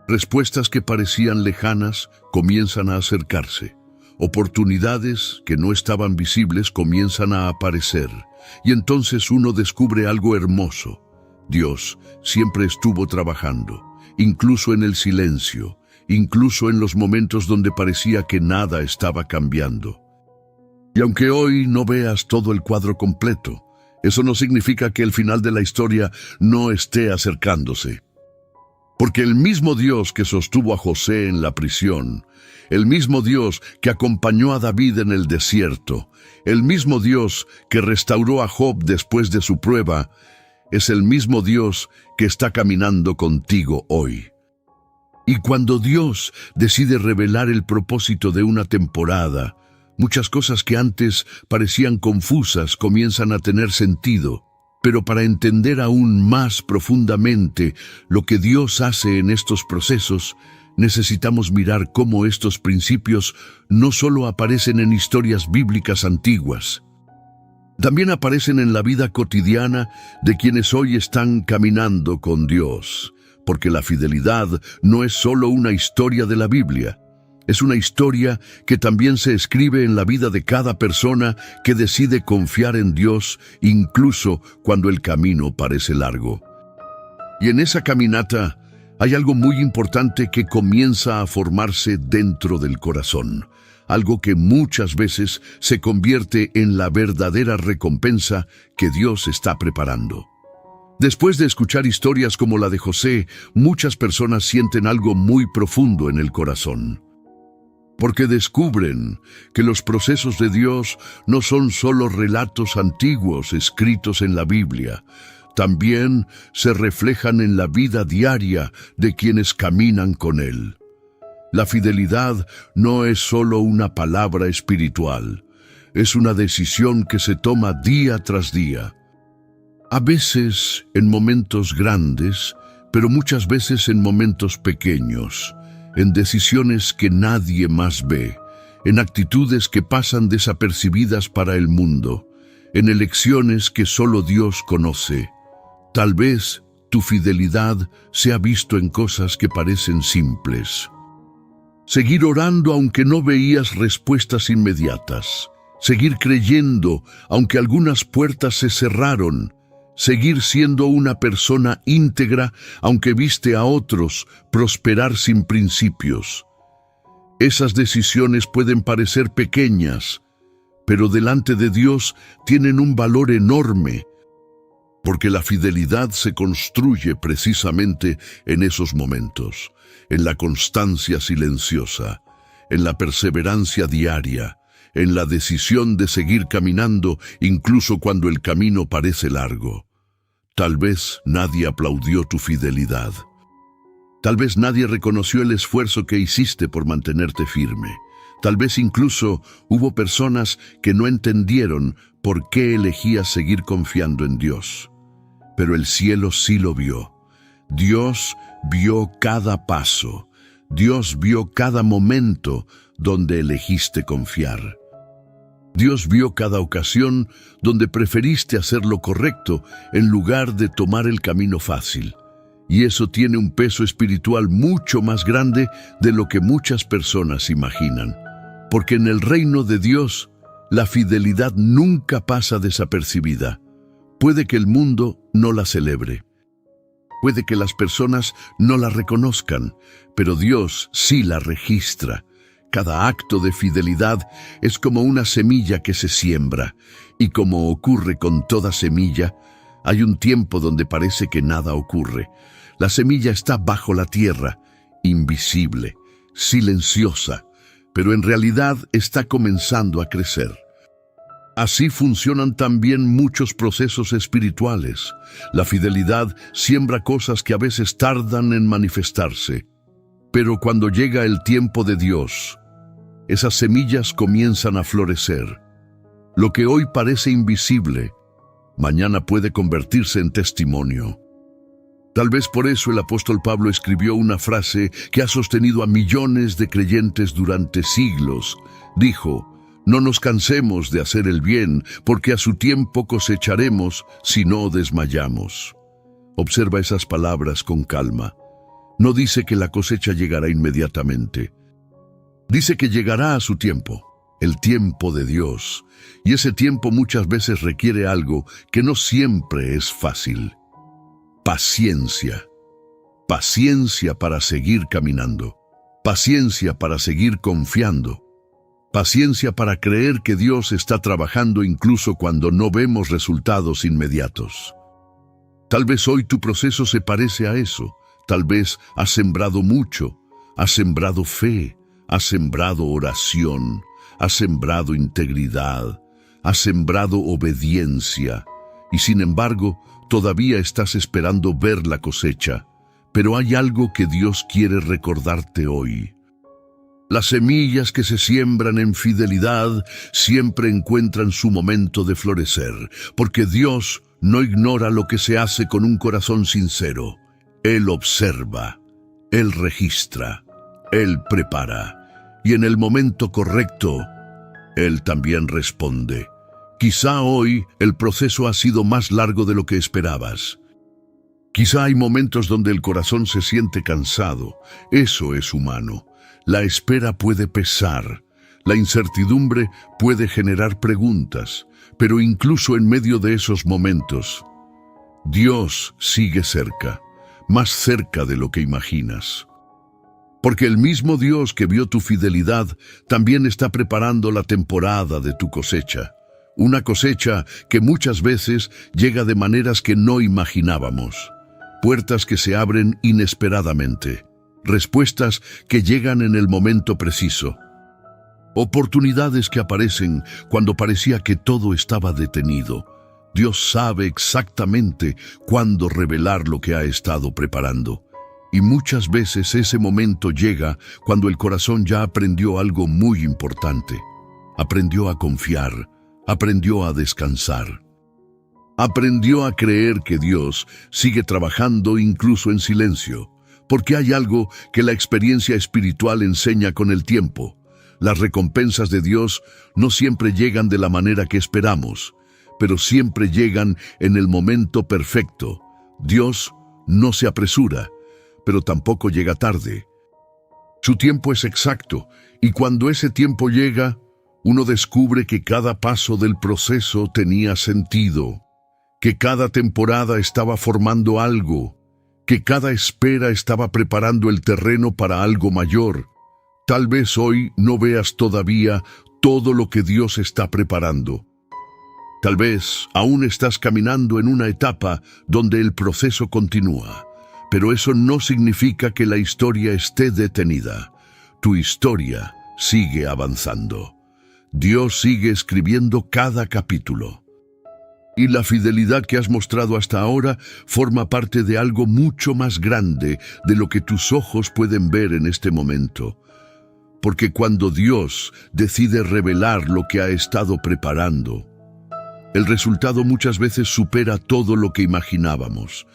Respuestas que parecían lejanas comienzan a acercarse. Oportunidades que no estaban visibles comienzan a aparecer. Y entonces uno descubre algo hermoso. Dios siempre estuvo trabajando, incluso en el silencio, incluso en los momentos donde parecía que nada estaba cambiando. Y aunque hoy no veas todo el cuadro completo, eso no significa que el final de la historia no esté acercándose. Porque el mismo Dios que sostuvo a José en la prisión, el mismo Dios que acompañó a David en el desierto, el mismo Dios que restauró a Job después de su prueba, es el mismo Dios que está caminando contigo hoy. Y cuando Dios decide revelar el propósito de una temporada, muchas cosas que antes parecían confusas comienzan a tener sentido. Pero para entender aún más profundamente lo que Dios hace en estos procesos, necesitamos mirar cómo estos principios no solo aparecen en historias bíblicas antiguas, también aparecen en la vida cotidiana de quienes hoy están caminando con Dios, porque la fidelidad no es solo una historia de la Biblia. Es una historia que también se escribe en la vida de cada persona que decide confiar en Dios, incluso cuando el camino parece largo. Y en esa caminata hay algo muy importante que comienza a formarse dentro del corazón, algo que muchas veces se convierte en la verdadera recompensa que Dios está preparando. Después de escuchar historias como la de José, muchas personas sienten algo muy profundo en el corazón. Porque descubren que los procesos de Dios no son solo relatos antiguos escritos en la Biblia, también se reflejan en la vida diaria de quienes caminan con Él. La fidelidad no es solo una palabra espiritual, es una decisión que se toma día tras día. A veces en momentos grandes, pero muchas veces en momentos pequeños, en decisiones que nadie más ve, en actitudes que pasan desapercibidas para el mundo, en elecciones que solo Dios conoce. Tal vez tu fidelidad se ha visto en cosas que parecen simples. Seguir orando aunque no veías respuestas inmediatas. Seguir creyendo aunque algunas puertas se cerraron. Seguir siendo una persona íntegra aunque viste a otros prosperar sin principios. Esas decisiones pueden parecer pequeñas, pero delante de Dios tienen un valor enorme, porque la fidelidad se construye precisamente en esos momentos, en la constancia silenciosa, en la perseverancia diaria, en la decisión de seguir caminando incluso cuando el camino parece largo. Tal vez nadie aplaudió tu fidelidad. Tal vez nadie reconoció el esfuerzo que hiciste por mantenerte firme. Tal vez incluso hubo personas que no entendieron por qué elegías seguir confiando en Dios. Pero el cielo sí lo vio. Dios vio cada paso. Dios vio cada momento donde elegiste confiar. Dios vio cada ocasión donde preferiste hacer lo correcto en lugar de tomar el camino fácil. Y eso tiene un peso espiritual mucho más grande de lo que muchas personas imaginan. Porque en el reino de Dios, la fidelidad nunca pasa desapercibida. Puede que el mundo no la celebre. Puede que las personas no la reconozcan, pero Dios sí la registra. Cada acto de fidelidad es como una semilla que se siembra, y como ocurre con toda semilla, hay un tiempo donde parece que nada ocurre. La semilla está bajo la tierra, invisible, silenciosa, pero en realidad está comenzando a crecer. Así funcionan también muchos procesos espirituales. La fidelidad siembra cosas que a veces tardan en manifestarse, pero cuando llega el tiempo de Dios, esas semillas comienzan a florecer. Lo que hoy parece invisible, mañana puede convertirse en testimonio. Tal vez por eso el apóstol Pablo escribió una frase que ha sostenido a millones de creyentes durante siglos. Dijo: no nos cansemos de hacer el bien, porque a su tiempo cosecharemos si no desmayamos. Observa esas palabras con calma. No dice que la cosecha llegará inmediatamente. Dice que llegará a su tiempo, el tiempo de Dios, y ese tiempo muchas veces requiere algo que no siempre es fácil. Paciencia. Paciencia para seguir caminando. Paciencia para seguir confiando. Paciencia para creer que Dios está trabajando incluso cuando no vemos resultados inmediatos. Tal vez hoy tu proceso se parece a eso. Tal vez has sembrado mucho, has sembrado fe, has sembrado oración, has sembrado integridad, has sembrado obediencia, y sin embargo, todavía estás esperando ver la cosecha. Pero hay algo que Dios quiere recordarte hoy. Las semillas que se siembran en fidelidad siempre encuentran su momento de florecer, porque Dios no ignora lo que se hace con un corazón sincero. Él observa, Él registra, Él prepara, y en el momento correcto, Él también responde. Quizá hoy el proceso ha sido más largo de lo que esperabas. Quizá hay momentos donde el corazón se siente cansado. Eso es humano. La espera puede pesar. La incertidumbre puede generar preguntas. Pero incluso en medio de esos momentos, Dios sigue cerca, más cerca de lo que imaginas. Porque el mismo Dios que vio tu fidelidad también está preparando la temporada de tu cosecha. Una cosecha que muchas veces llega de maneras que no imaginábamos. Puertas que se abren inesperadamente. Respuestas que llegan en el momento preciso. Oportunidades que aparecen cuando parecía que todo estaba detenido. Dios sabe exactamente cuándo revelar lo que ha estado preparando. Y muchas veces ese momento llega cuando el corazón ya aprendió algo muy importante. Aprendió a confiar, aprendió a descansar. Aprendió a creer que Dios sigue trabajando incluso en silencio, porque hay algo que la experiencia espiritual enseña con el tiempo. Las recompensas de Dios no siempre llegan de la manera que esperamos, pero siempre llegan en el momento perfecto. Dios no se apresura, pero tampoco llega tarde. Su tiempo es exacto, y cuando ese tiempo llega, uno descubre que cada paso del proceso tenía sentido, que cada temporada estaba formando algo, que cada espera estaba preparando el terreno para algo mayor. Tal vez hoy no veas todavía todo lo que Dios está preparando. Tal vez aún estás caminando en una etapa donde el proceso continúa, pero eso no significa que la historia esté detenida. Tu historia sigue avanzando. Dios sigue escribiendo cada capítulo. Y la fidelidad que has mostrado hasta ahora forma parte de algo mucho más grande de lo que tus ojos pueden ver en este momento. Porque cuando Dios decide revelar lo que ha estado preparando, el resultado muchas veces supera todo lo que imaginábamos.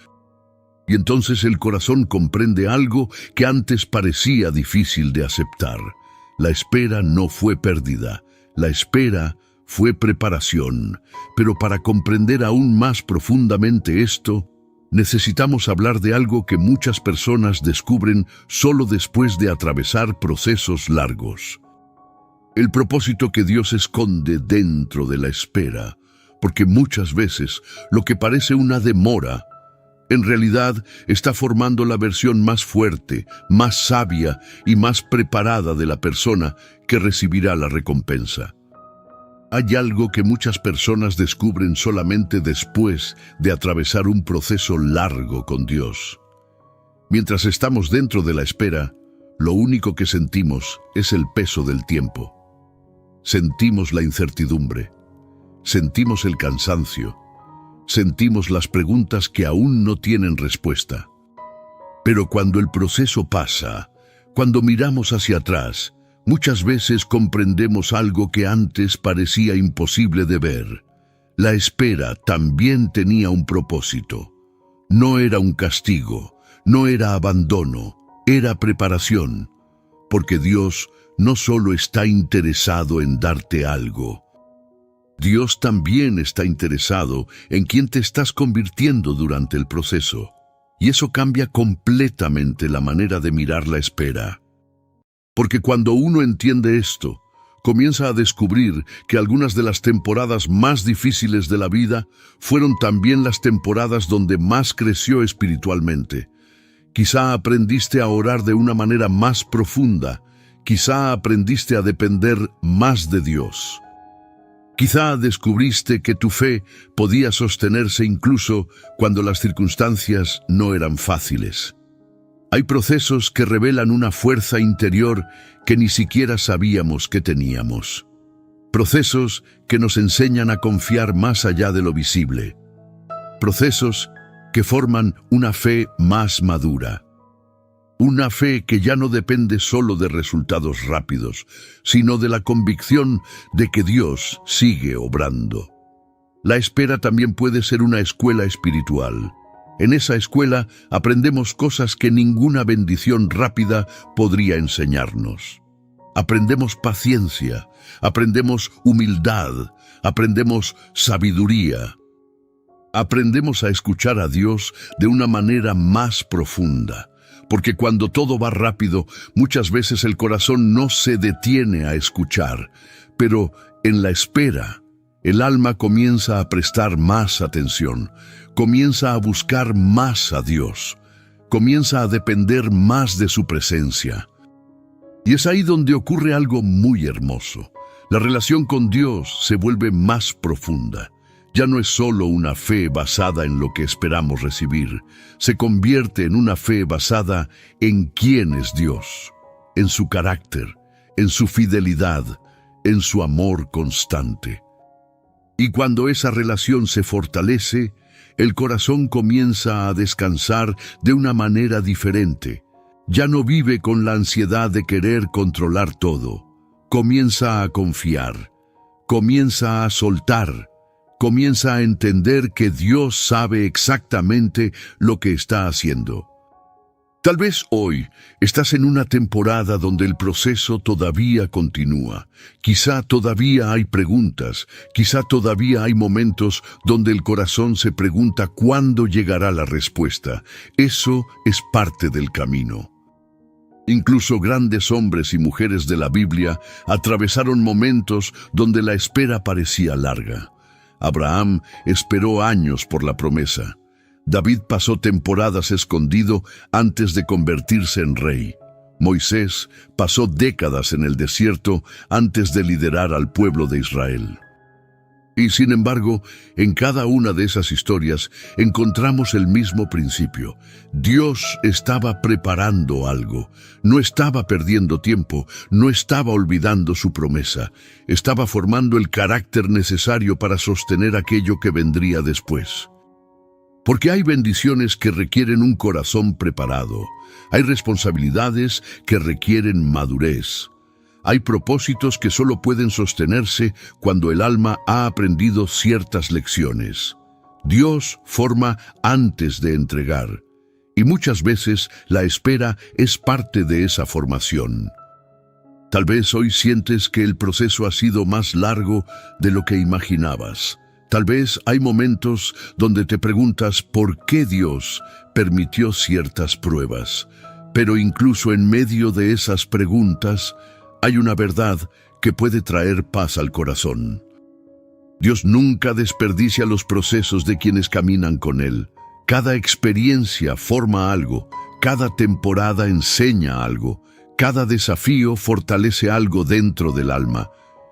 Y entonces el corazón comprende algo que antes parecía difícil de aceptar. La espera no fue pérdida, la espera fue preparación, pero para comprender aún más profundamente esto, necesitamos hablar de algo que muchas personas descubren solo después de atravesar procesos largos. El propósito que Dios esconde dentro de la espera, porque muchas veces lo que parece una demora, en realidad está formando la versión más fuerte, más sabia y más preparada de la persona que recibirá la recompensa. Hay algo que muchas personas descubren solamente después de atravesar un proceso largo con Dios. Mientras estamos dentro de la espera, lo único que sentimos es el peso del tiempo. Sentimos la incertidumbre, sentimos el cansancio, sentimos las preguntas que aún no tienen respuesta. Pero cuando el proceso pasa, cuando miramos hacia atrás, muchas veces comprendemos algo que antes parecía imposible de ver. La espera también tenía un propósito. No era un castigo, no era abandono, era preparación. Porque Dios no solo está interesado en darte algo, Dios también está interesado en quién te estás convirtiendo durante el proceso. Y eso cambia completamente la manera de mirar la espera. Porque cuando uno entiende esto, comienza a descubrir que algunas de las temporadas más difíciles de la vida fueron también las temporadas donde más creció espiritualmente. Quizá aprendiste a orar de una manera más profunda. Quizá aprendiste a depender más de Dios. Quizá descubriste que tu fe podía sostenerse incluso cuando las circunstancias no eran fáciles. Hay procesos que revelan una fuerza interior que ni siquiera sabíamos que teníamos. Procesos que nos enseñan a confiar más allá de lo visible. Procesos que forman una fe más madura. Una fe que ya no depende solo de resultados rápidos, sino de la convicción de que Dios sigue obrando. La espera también puede ser una escuela espiritual. En esa escuela aprendemos cosas que ninguna bendición rápida podría enseñarnos. Aprendemos paciencia, aprendemos humildad, aprendemos sabiduría. Aprendemos a escuchar a Dios de una manera más profunda, porque cuando todo va rápido, muchas veces el corazón no se detiene a escuchar, pero en la espera, el alma comienza a prestar más atención, comienza a buscar más a Dios, comienza a depender más de su presencia. Y es ahí donde ocurre algo muy hermoso. La relación con Dios se vuelve más profunda. Ya no es solo una fe basada en lo que esperamos recibir, se convierte en una fe basada en quién es Dios, en su carácter, en su fidelidad, en su amor constante. Y cuando esa relación se fortalece, el corazón comienza a descansar de una manera diferente. Ya no vive con la ansiedad de querer controlar todo. Comienza a confiar, comienza a soltar, comienza a entender que Dios sabe exactamente lo que está haciendo. Tal vez hoy estás en una temporada donde el proceso todavía continúa. Quizá todavía hay preguntas, quizá todavía hay momentos donde el corazón se pregunta cuándo llegará la respuesta. Eso es parte del camino. Incluso grandes hombres y mujeres de la Biblia atravesaron momentos donde la espera parecía larga. Abraham esperó años por la promesa. David pasó temporadas escondido antes de convertirse en rey. Moisés pasó décadas en el desierto antes de liderar al pueblo de Israel. Y sin embargo, en cada una de esas historias encontramos el mismo principio. Dios estaba preparando algo, no estaba perdiendo tiempo, no estaba olvidando su promesa, estaba formando el carácter necesario para sostener aquello que vendría después. Porque hay bendiciones que requieren un corazón preparado, hay responsabilidades que requieren madurez. Hay propósitos que solo pueden sostenerse cuando el alma ha aprendido ciertas lecciones. Dios forma antes de entregar, y muchas veces la espera es parte de esa formación. Tal vez hoy sientes que el proceso ha sido más largo de lo que imaginabas. Tal vez hay momentos donde te preguntas por qué Dios permitió ciertas pruebas, pero incluso en medio de esas preguntas, hay una verdad que puede traer paz al corazón. Dios nunca desperdicia los procesos de quienes caminan con Él. Cada experiencia forma algo, cada temporada enseña algo, cada desafío fortalece algo dentro del alma.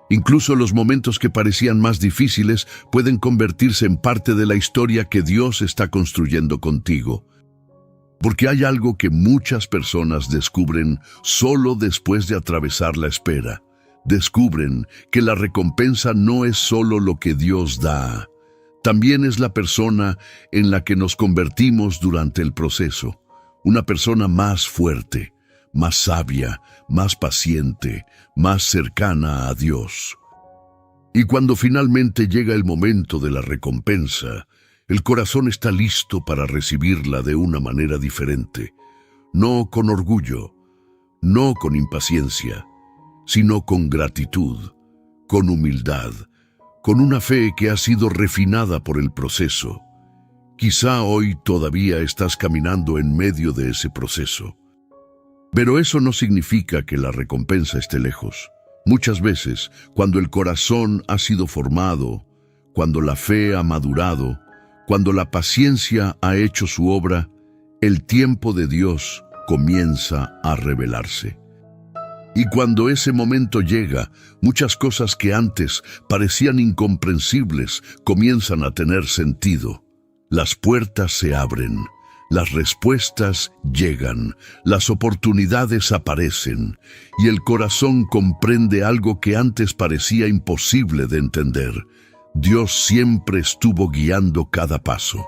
Incluso los momentos que parecían más difíciles pueden convertirse en parte de la historia que Dios está construyendo contigo. Porque hay algo que muchas personas descubren solo después de atravesar la espera. Descubren que la recompensa no es solo lo que Dios da, también es la persona en la que nos convertimos durante el proceso. Una persona más fuerte, más sabia, más paciente, más cercana a Dios. Y cuando finalmente llega el momento de la recompensa, el corazón está listo para recibirla de una manera diferente, no con orgullo, no con impaciencia, sino con gratitud, con humildad, con una fe que ha sido refinada por el proceso. Quizá hoy todavía estás caminando en medio de ese proceso. Pero eso no significa que la recompensa esté lejos. Muchas veces, cuando el corazón ha sido formado, cuando la fe ha madurado, cuando la paciencia ha hecho su obra, el tiempo de Dios comienza a revelarse. Y cuando ese momento llega, muchas cosas que antes parecían incomprensibles comienzan a tener sentido. Las puertas se abren, las respuestas llegan, las oportunidades aparecen, y el corazón comprende algo que antes parecía imposible de entender. Dios siempre estuvo guiando cada paso.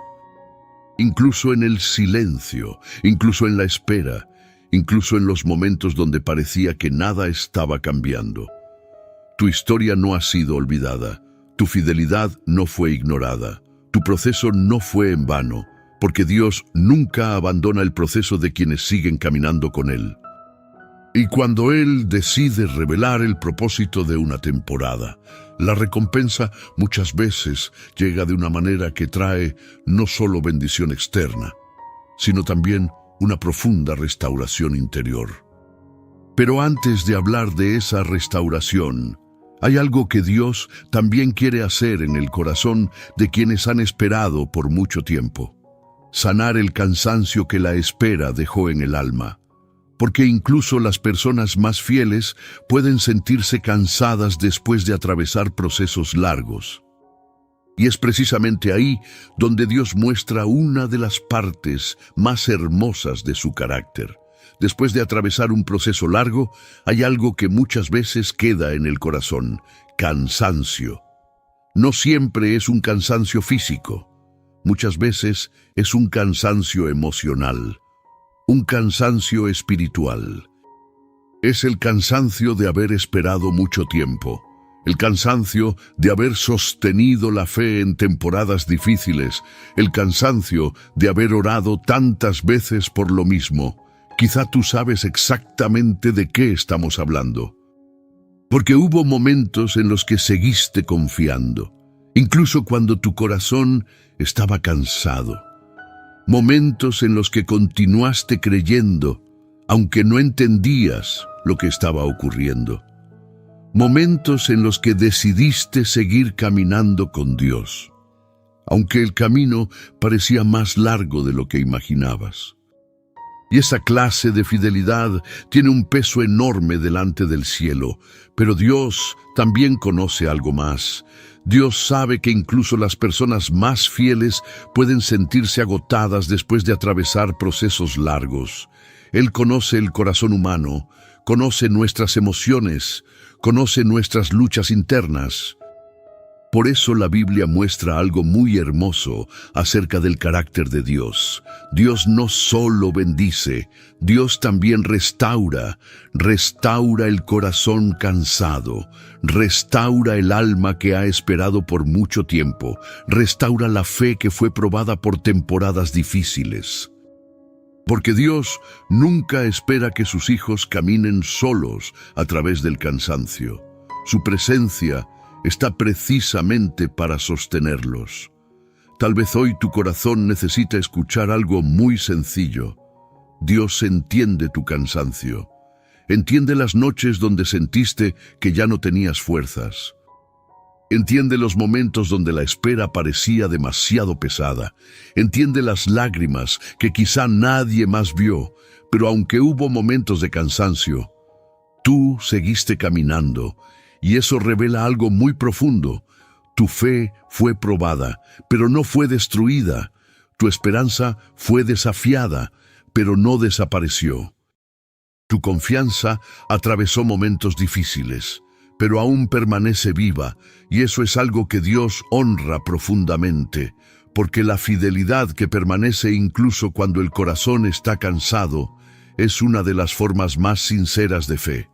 Incluso en el silencio, incluso en la espera, incluso en los momentos donde parecía que nada estaba cambiando. Tu historia no ha sido olvidada, tu fidelidad no fue ignorada, tu proceso no fue en vano, porque Dios nunca abandona el proceso de quienes siguen caminando con Él. Y cuando Él decide revelar el propósito de una temporada, la recompensa muchas veces llega de una manera que trae no solo bendición externa, sino también una profunda restauración interior. Pero antes de hablar de esa restauración, hay algo que Dios también quiere hacer en el corazón de quienes han esperado por mucho tiempo. Sanar el cansancio que la espera dejó en el alma. Porque incluso las personas más fieles pueden sentirse cansadas después de atravesar procesos largos. Y es precisamente ahí donde Dios muestra una de las partes más hermosas de su carácter. Después de atravesar un proceso largo, hay algo que muchas veces queda en el corazón: cansancio. No siempre es un cansancio físico. Muchas veces es un cansancio emocional, un cansancio espiritual. Es el cansancio de haber esperado mucho tiempo, el cansancio de haber sostenido la fe en temporadas difíciles, el cansancio de haber orado tantas veces por lo mismo. Quizá tú sabes exactamente de qué estamos hablando. Porque hubo momentos en los que seguiste confiando, incluso cuando tu corazón estaba cansado. Momentos en los que continuaste creyendo, aunque no entendías lo que estaba ocurriendo. Momentos en los que decidiste seguir caminando con Dios, aunque el camino parecía más largo de lo que imaginabas. Y esa clase de fidelidad tiene un peso enorme delante del cielo, pero Dios también conoce algo más. Dios sabe que incluso las personas más fieles pueden sentirse agotadas después de atravesar procesos largos. Él conoce el corazón humano, conoce nuestras emociones, conoce nuestras luchas internas. Por eso la Biblia muestra algo muy hermoso acerca del carácter de Dios. Dios no solo bendice, Dios también restaura el corazón cansado, restaura el alma que ha esperado por mucho tiempo, restaura la fe que fue probada por temporadas difíciles. Porque Dios nunca espera que sus hijos caminen solos a través del cansancio. Su presencia está precisamente para sostenerlos. Tal vez hoy tu corazón necesita escuchar algo muy sencillo. Dios entiende tu cansancio. Entiende las noches donde sentiste que ya no tenías fuerzas. Entiende los momentos donde la espera parecía demasiado pesada. Entiende las lágrimas que quizá nadie más vio, pero aunque hubo momentos de cansancio, tú seguiste caminando. Y eso revela algo muy profundo. Tu fe fue probada, pero no fue destruida. Tu esperanza fue desafiada, pero no desapareció. Tu confianza atravesó momentos difíciles, pero aún permanece viva, y eso es algo que Dios honra profundamente, porque la fidelidad que permanece incluso cuando el corazón está cansado es una de las formas más sinceras de fe.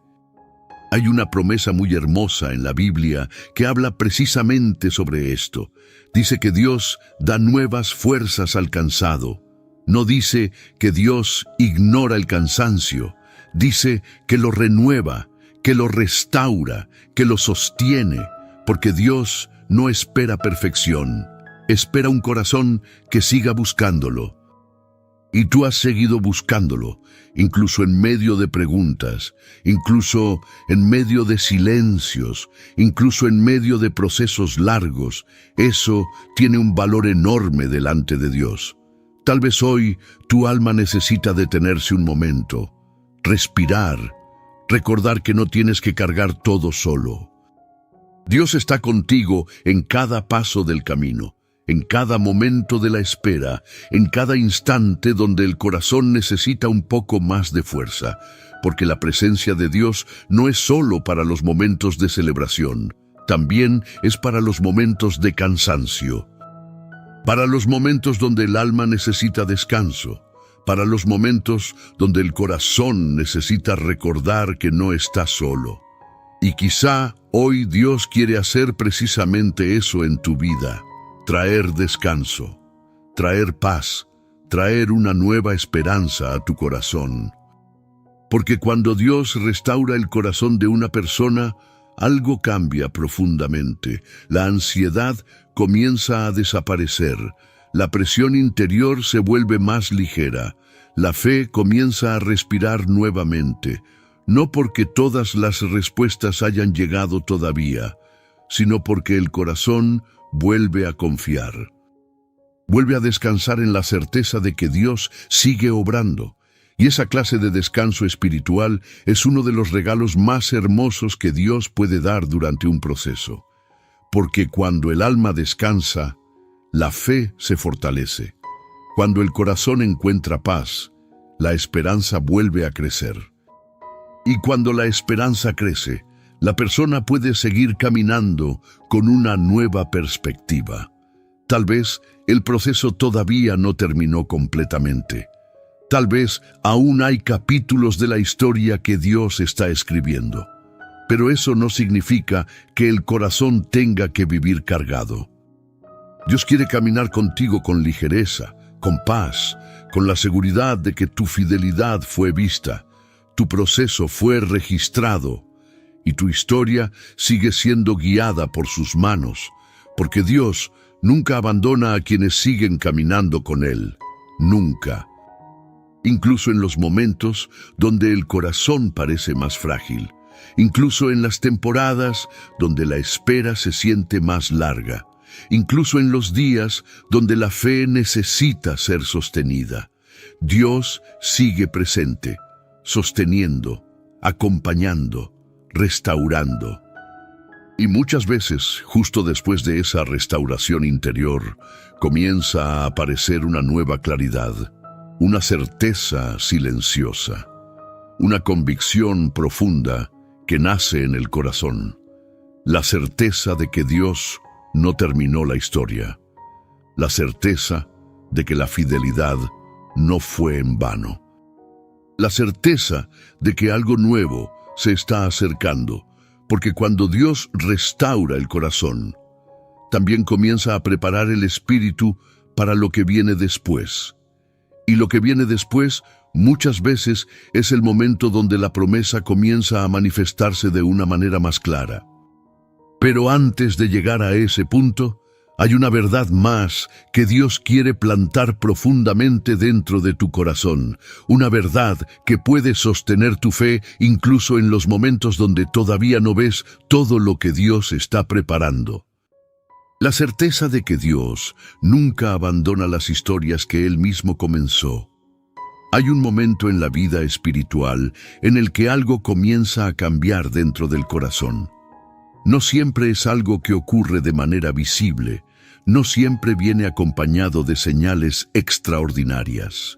Hay una promesa muy hermosa en la Biblia que habla precisamente sobre esto. Dice que Dios da nuevas fuerzas al cansado. No dice que Dios ignora el cansancio. Dice que lo renueva, que lo restaura, que lo sostiene, porque Dios no espera perfección. espera un corazón que siga buscándolo. Y tú has seguido buscándolo, incluso en medio de preguntas, incluso en medio de silencios, incluso en medio de procesos largos. Eso tiene un valor enorme delante de Dios. Tal vez hoy tu alma necesita detenerse un momento, respirar, recordar que no tienes que cargar todo solo. Dios está contigo en cada paso del camino, en cada momento de la espera, en cada instante donde el corazón necesita un poco más de fuerza, porque la presencia de Dios no es solo para los momentos de celebración, también es para los momentos de cansancio, para los momentos donde el alma necesita descanso, para los momentos donde el corazón necesita recordar que no está solo. Y quizá hoy Dios quiere hacer precisamente eso en tu vida. Traer descanso, traer paz, traer una nueva esperanza a tu corazón. Porque cuando Dios restaura el corazón de una persona, algo cambia profundamente. La ansiedad comienza a desaparecer, la presión interior se vuelve más ligera, la fe comienza a respirar nuevamente, no porque todas las respuestas hayan llegado todavía, sino porque el corazón vuelve a confiar. Vuelve a descansar en la certeza de que Dios sigue obrando. Y esa clase de descanso espiritual es uno de los regalos más hermosos que Dios puede dar durante un proceso. Porque cuando el alma descansa, la fe se fortalece. Cuando el corazón encuentra paz, la esperanza vuelve a crecer. Y cuando la esperanza crece, la persona puede seguir caminando con una nueva perspectiva. Tal vez el proceso todavía no terminó completamente. Tal vez aún hay capítulos de la historia que Dios está escribiendo. Pero eso no significa que el corazón tenga que vivir cargado. Dios quiere caminar contigo con ligereza, con paz, con la seguridad de que tu fidelidad fue vista, tu proceso fue registrado y tu historia sigue siendo guiada por sus manos, porque Dios nunca abandona a quienes siguen caminando con Él, nunca. Incluso en los momentos donde el corazón parece más frágil, incluso en las temporadas donde la espera se siente más larga, incluso en los días donde la fe necesita ser sostenida, Dios sigue presente, sosteniendo, acompañando, restaurando. Y muchas veces, justo después de esa restauración interior, comienza a aparecer una nueva claridad, una certeza silenciosa, una convicción profunda que nace en el corazón, la certeza de que Dios no terminó la historia, la certeza de que la fidelidad no fue en vano, la certeza de que algo nuevo se está acercando, porque cuando Dios restaura el corazón, también comienza a preparar el espíritu para lo que viene después. Y lo que viene después muchas veces es el momento donde la promesa comienza a manifestarse de una manera más clara. Pero antes de llegar a ese punto, hay una verdad más que Dios quiere plantar profundamente dentro de tu corazón, una verdad que puede sostener tu fe incluso en los momentos donde todavía no ves todo lo que Dios está preparando. La certeza de que Dios nunca abandona las historias que Él mismo comenzó. Hay un momento en la vida espiritual en el que algo comienza a cambiar dentro del corazón. No siempre es algo que ocurre de manera visible, no siempre viene acompañado de señales extraordinarias.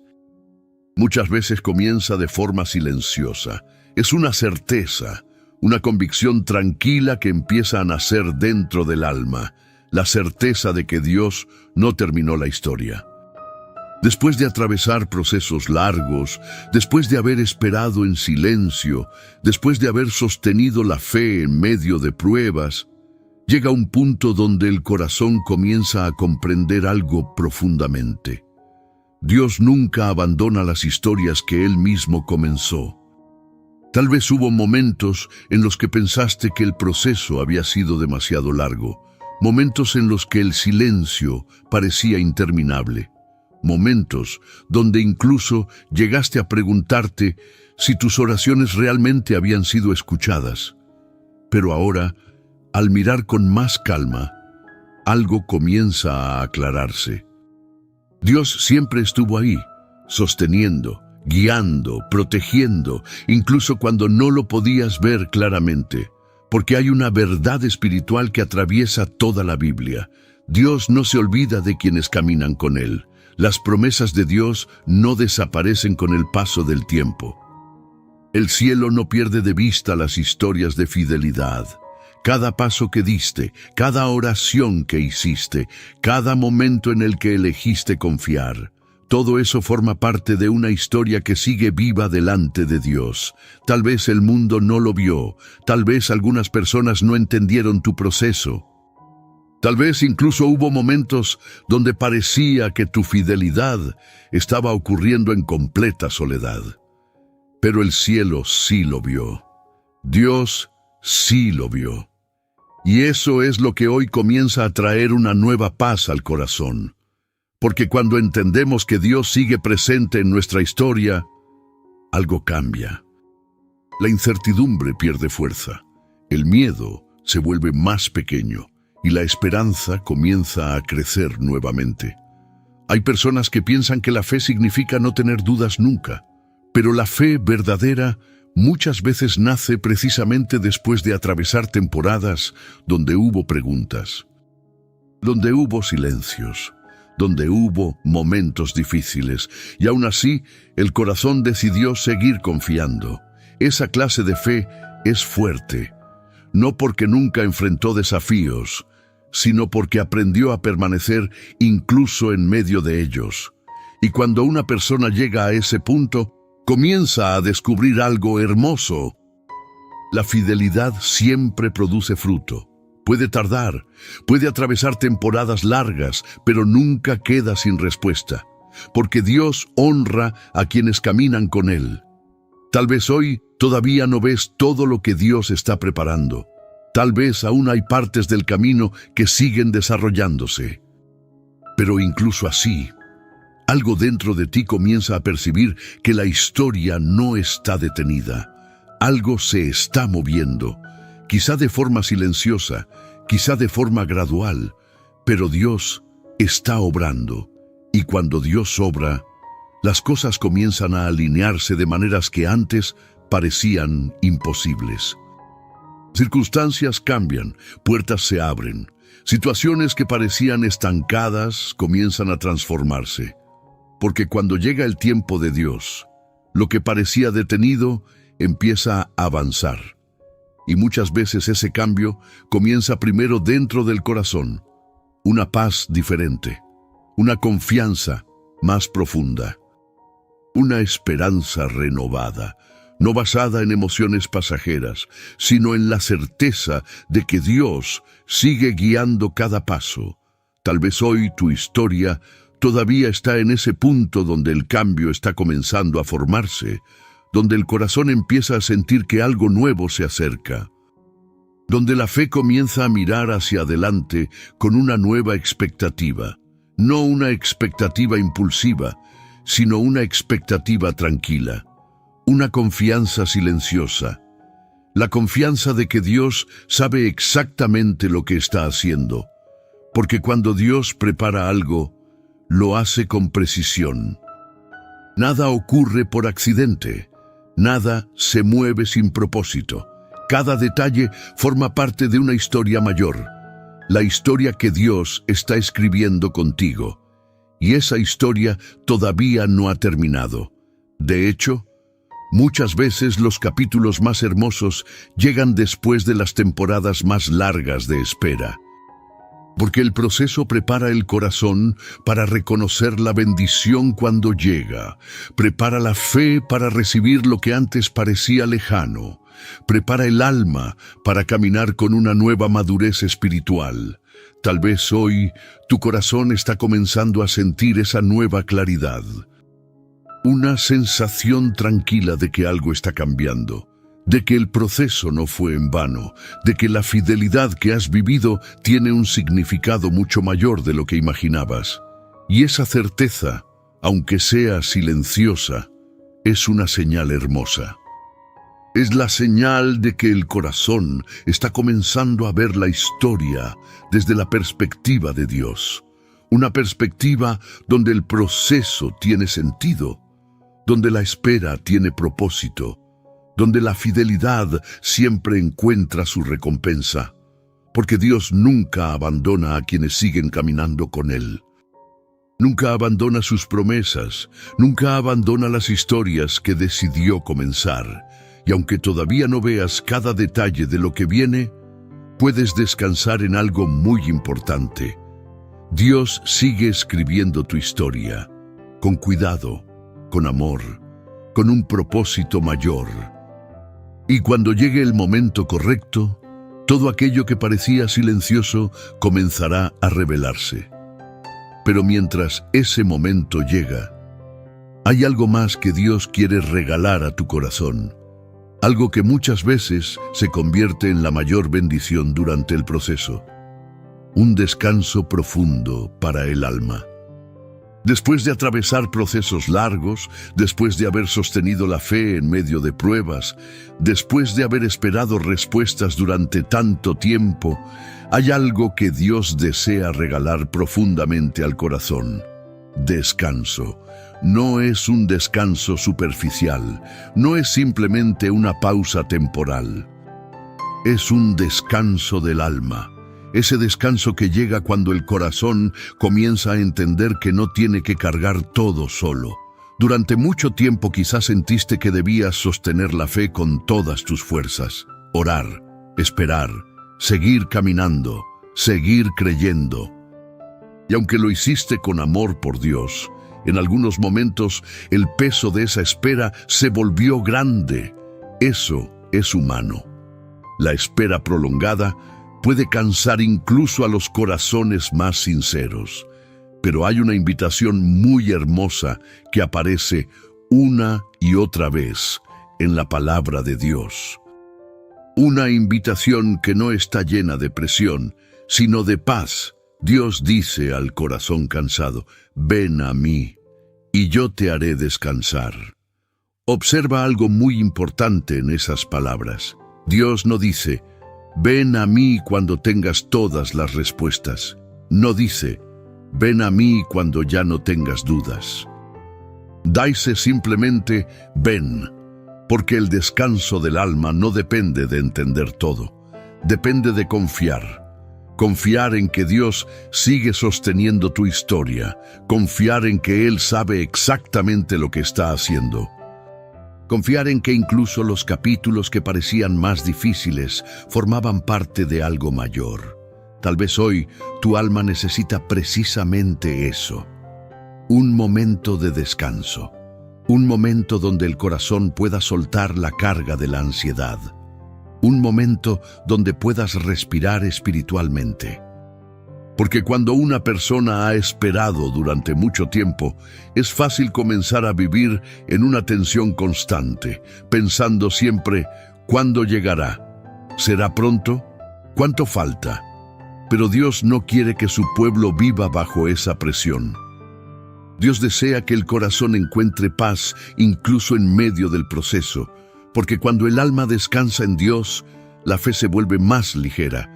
Muchas veces comienza de forma silenciosa. Es una certeza, una convicción tranquila que empieza a nacer dentro del alma, la certeza de que Dios no terminó la historia. Después de atravesar procesos largos, después de haber esperado en silencio, después de haber sostenido la fe en medio de pruebas, llega un punto donde el corazón comienza a comprender algo profundamente. Dios nunca abandona las historias que Él mismo comenzó. Tal vez hubo momentos en los que pensaste que el proceso había sido demasiado largo, momentos en los que el silencio parecía interminable, momentos donde incluso llegaste a preguntarte si tus oraciones realmente habían sido escuchadas. Pero ahora, al mirar con más calma, algo comienza a aclararse. Dios siempre estuvo ahí, sosteniendo, guiando, protegiendo, incluso cuando no lo podías ver claramente, porque hay una verdad espiritual que atraviesa toda la Biblia. Dios no se olvida de quienes caminan con Él. Las promesas de Dios no desaparecen con el paso del tiempo. El cielo no pierde de vista las historias de fidelidad. Cada paso que diste, cada oración que hiciste, cada momento en el que elegiste confiar, todo eso forma parte de una historia que sigue viva delante de Dios. Tal vez el mundo no lo vio, tal vez algunas personas no entendieron tu proceso. Tal vez incluso hubo momentos donde parecía que tu fidelidad estaba ocurriendo en completa soledad. Pero el cielo sí lo vio. Dios sí lo vio. Y eso es lo que hoy comienza a traer una nueva paz al corazón. Porque cuando entendemos que Dios sigue presente en nuestra historia, algo cambia. La incertidumbre pierde fuerza, el miedo se vuelve más pequeño y la esperanza comienza a crecer nuevamente. Hay personas que piensan que la fe significa no tener dudas nunca, pero la fe verdadera muchas veces nace precisamente después de atravesar temporadas donde hubo preguntas, donde hubo silencios, donde hubo momentos difíciles, y aún así el corazón decidió seguir confiando. Esa clase de fe es fuerte, no porque nunca enfrentó desafíos, sino porque aprendió a permanecer incluso en medio de ellos. Y cuando una persona llega a ese punto, comienza a descubrir algo hermoso. La fidelidad siempre produce fruto. Puede tardar, puede atravesar temporadas largas, pero nunca queda sin respuesta, porque Dios honra a quienes caminan con Él. Tal vez hoy todavía no ves todo lo que Dios está preparando. Tal vez aún hay partes del camino que siguen desarrollándose. Pero incluso así, algo dentro de ti comienza a percibir que la historia no está detenida. Algo se está moviendo. Quizá de forma silenciosa, quizá de forma gradual, pero Dios está obrando. Y cuando Dios obra, las cosas comienzan a alinearse de maneras que antes parecían imposibles. Circunstancias cambian, puertas se abren, situaciones que parecían estancadas comienzan a transformarse. Porque cuando llega el tiempo de Dios, lo que parecía detenido empieza a avanzar. Y muchas veces ese cambio comienza primero dentro del corazón. Una paz diferente, una confianza más profunda, una esperanza renovada, no basada en emociones pasajeras, sino en la certeza de que Dios sigue guiando cada paso. Tal vez hoy tu historia todavía está en ese punto donde el cambio está comenzando a formarse, donde el corazón empieza a sentir que algo nuevo se acerca, donde la fe comienza a mirar hacia adelante con una nueva expectativa, no una expectativa impulsiva, sino una expectativa tranquila, una confianza silenciosa, la confianza de que Dios sabe exactamente lo que está haciendo, porque cuando Dios prepara algo, lo hace con precisión. Nada ocurre por accidente, nada se mueve sin propósito. Cada detalle forma parte de una historia mayor, la historia que Dios está escribiendo contigo. Y esa historia todavía no ha terminado. De hecho, muchas veces los capítulos más hermosos llegan después de las temporadas más largas de espera. Porque el proceso prepara el corazón para reconocer la bendición cuando llega, prepara la fe para recibir lo que antes parecía lejano, prepara el alma para caminar con una nueva madurez espiritual. Tal vez hoy tu corazón está comenzando a sentir esa nueva claridad, una sensación tranquila de que algo está cambiando, de que el proceso no fue en vano, de que la fidelidad que has vivido tiene un significado mucho mayor de lo que imaginabas. Y esa certeza, aunque sea silenciosa, es una señal hermosa. Es la señal de que el corazón está comenzando a ver la historia desde la perspectiva de Dios. Una perspectiva donde el proceso tiene sentido, donde la espera tiene propósito, donde la fidelidad siempre encuentra su recompensa, porque Dios nunca abandona a quienes siguen caminando con Él. Nunca abandona sus promesas, nunca abandona las historias que decidió comenzar. Y aunque todavía no veas cada detalle de lo que viene, puedes descansar en algo muy importante. Dios sigue escribiendo tu historia, con cuidado, con amor, con un propósito mayor. Y cuando llegue el momento correcto, todo aquello que parecía silencioso comenzará a revelarse. Pero mientras ese momento llega, hay algo más que Dios quiere regalar a tu corazón. Algo que muchas veces se convierte en la mayor bendición durante el proceso. Un descanso profundo para el alma. Después de atravesar procesos largos, después de haber sostenido la fe en medio de pruebas, después de haber esperado respuestas durante tanto tiempo, hay algo que Dios desea regalar profundamente al corazón. Descanso. No es un descanso superficial, no es simplemente una pausa temporal. Es un descanso del alma. Ese descanso que llega cuando el corazón comienza a entender que no tiene que cargar todo solo. Durante mucho tiempo quizás sentiste que debías sostener la fe con todas tus fuerzas. Orar, esperar, seguir caminando, seguir creyendo. Y aunque lo hiciste con amor por Dios, en algunos momentos el peso de esa espera se volvió grande. Eso es humano. La espera prolongada puede cansar incluso a los corazones más sinceros. Pero hay una invitación muy hermosa que aparece una y otra vez en la palabra de Dios. Una invitación que no está llena de presión, sino de paz. Dios dice al corazón cansado: ven a mí, y yo te haré descansar. Observa algo muy importante en esas palabras. Dios no dice: ven a mí cuando tengas todas las respuestas. No dice: ven a mí cuando ya no tengas dudas. Dice simplemente: ven, porque el descanso del alma no depende de entender todo. Depende de confiar. Confiar en que Dios sigue sosteniendo tu historia. Confiar en que Él sabe exactamente lo que está haciendo. Confiar en que incluso los capítulos que parecían más difíciles formaban parte de algo mayor. Tal vez hoy tu alma necesita precisamente eso. Un momento de descanso. Un momento donde el corazón pueda soltar la carga de la ansiedad. Un momento donde puedas respirar espiritualmente. Porque cuando una persona ha esperado durante mucho tiempo, es fácil comenzar a vivir en una tensión constante, pensando siempre: ¿cuándo llegará? ¿Será pronto? ¿Cuánto falta? Pero Dios no quiere que su pueblo viva bajo esa presión. Dios desea que el corazón encuentre paz incluso en medio del proceso, porque cuando el alma descansa en Dios, la fe se vuelve más ligera.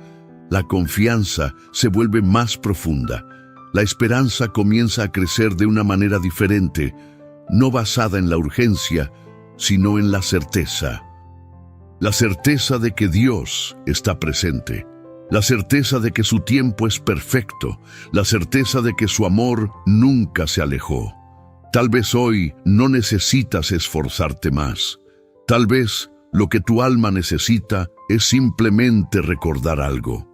La confianza se vuelve más profunda. La esperanza comienza a crecer de una manera diferente, no basada en la urgencia, sino en la certeza. La certeza de que Dios está presente. La certeza de que su tiempo es perfecto. La certeza de que su amor nunca se alejó. Tal vez hoy no necesitas esforzarte más. Tal vez lo que tu alma necesita es simplemente recordar algo.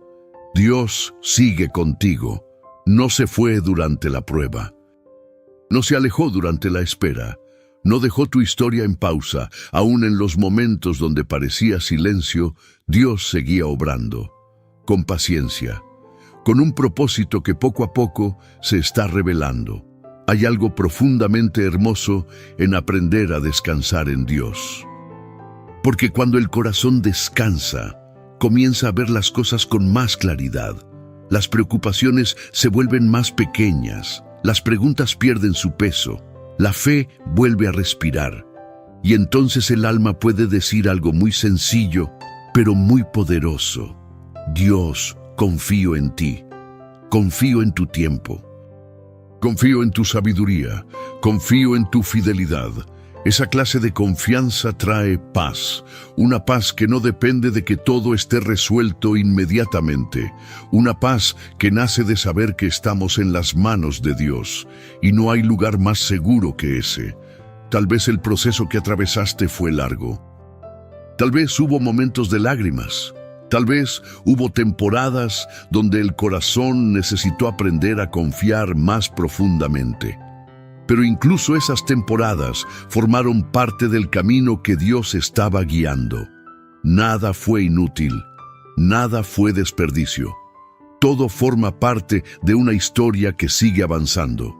Dios sigue contigo. No se fue durante la prueba. No se alejó durante la espera. No dejó tu historia en pausa. Aún en los momentos donde parecía silencio, Dios seguía obrando. Con paciencia. Con un propósito que poco a poco se está revelando. Hay algo profundamente hermoso en aprender a descansar en Dios. Porque cuando el corazón descansa, comienza a ver las cosas con más claridad. Las preocupaciones se vuelven más pequeñas, las preguntas pierden su peso, la fe vuelve a respirar. Y entonces el alma puede decir algo muy sencillo, pero muy poderoso. Dios, confío en ti, confío en tu tiempo, confío en tu sabiduría, confío en tu fidelidad. Esa clase de confianza trae paz, una paz que no depende de que todo esté resuelto inmediatamente, una paz que nace de saber que estamos en las manos de Dios, y no hay lugar más seguro que ese. Tal vez el proceso que atravesaste fue largo. Tal vez hubo momentos de lágrimas. Tal vez hubo temporadas donde el corazón necesitó aprender a confiar más profundamente. Pero incluso esas temporadas formaron parte del camino que Dios estaba guiando. Nada fue inútil, nada fue desperdicio. Todo forma parte de una historia que sigue avanzando.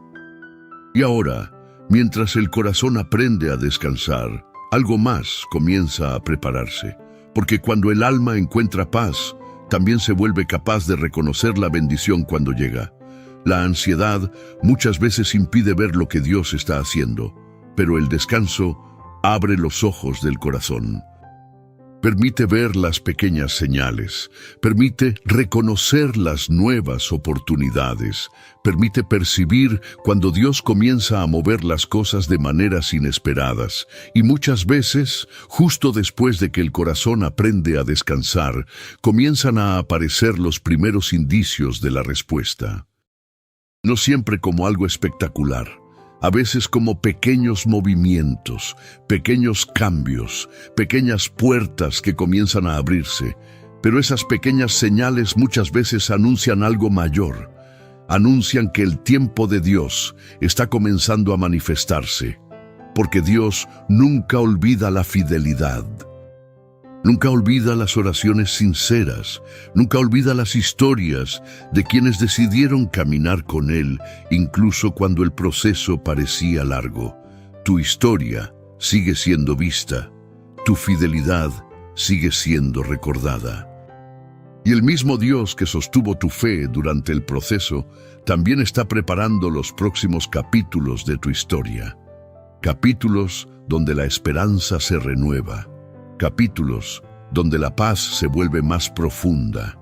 Y ahora, mientras el corazón aprende a descansar, algo más comienza a prepararse. Porque cuando el alma encuentra paz, también se vuelve capaz de reconocer la bendición cuando llega. La ansiedad muchas veces impide ver lo que Dios está haciendo, pero el descanso abre los ojos del corazón. Permite ver las pequeñas señales, permite reconocer las nuevas oportunidades, permite percibir cuando Dios comienza a mover las cosas de maneras inesperadas. Y muchas veces, justo después de que el corazón aprende a descansar, comienzan a aparecer los primeros indicios de la respuesta. No siempre como algo espectacular, a veces como pequeños movimientos, pequeños cambios, pequeñas puertas que comienzan a abrirse. Pero esas pequeñas señales muchas veces anuncian algo mayor. Anuncian que el tiempo de Dios está comenzando a manifestarse. Porque Dios nunca olvida la fidelidad. Nunca olvida las oraciones sinceras, nunca olvida las historias de quienes decidieron caminar con Él, incluso cuando el proceso parecía largo. Tu historia sigue siendo vista, tu fidelidad sigue siendo recordada. Y el mismo Dios que sostuvo tu fe durante el proceso, también está preparando los próximos capítulos de tu historia. Capítulos donde la esperanza se renueva. Capítulos donde la paz se vuelve más profunda.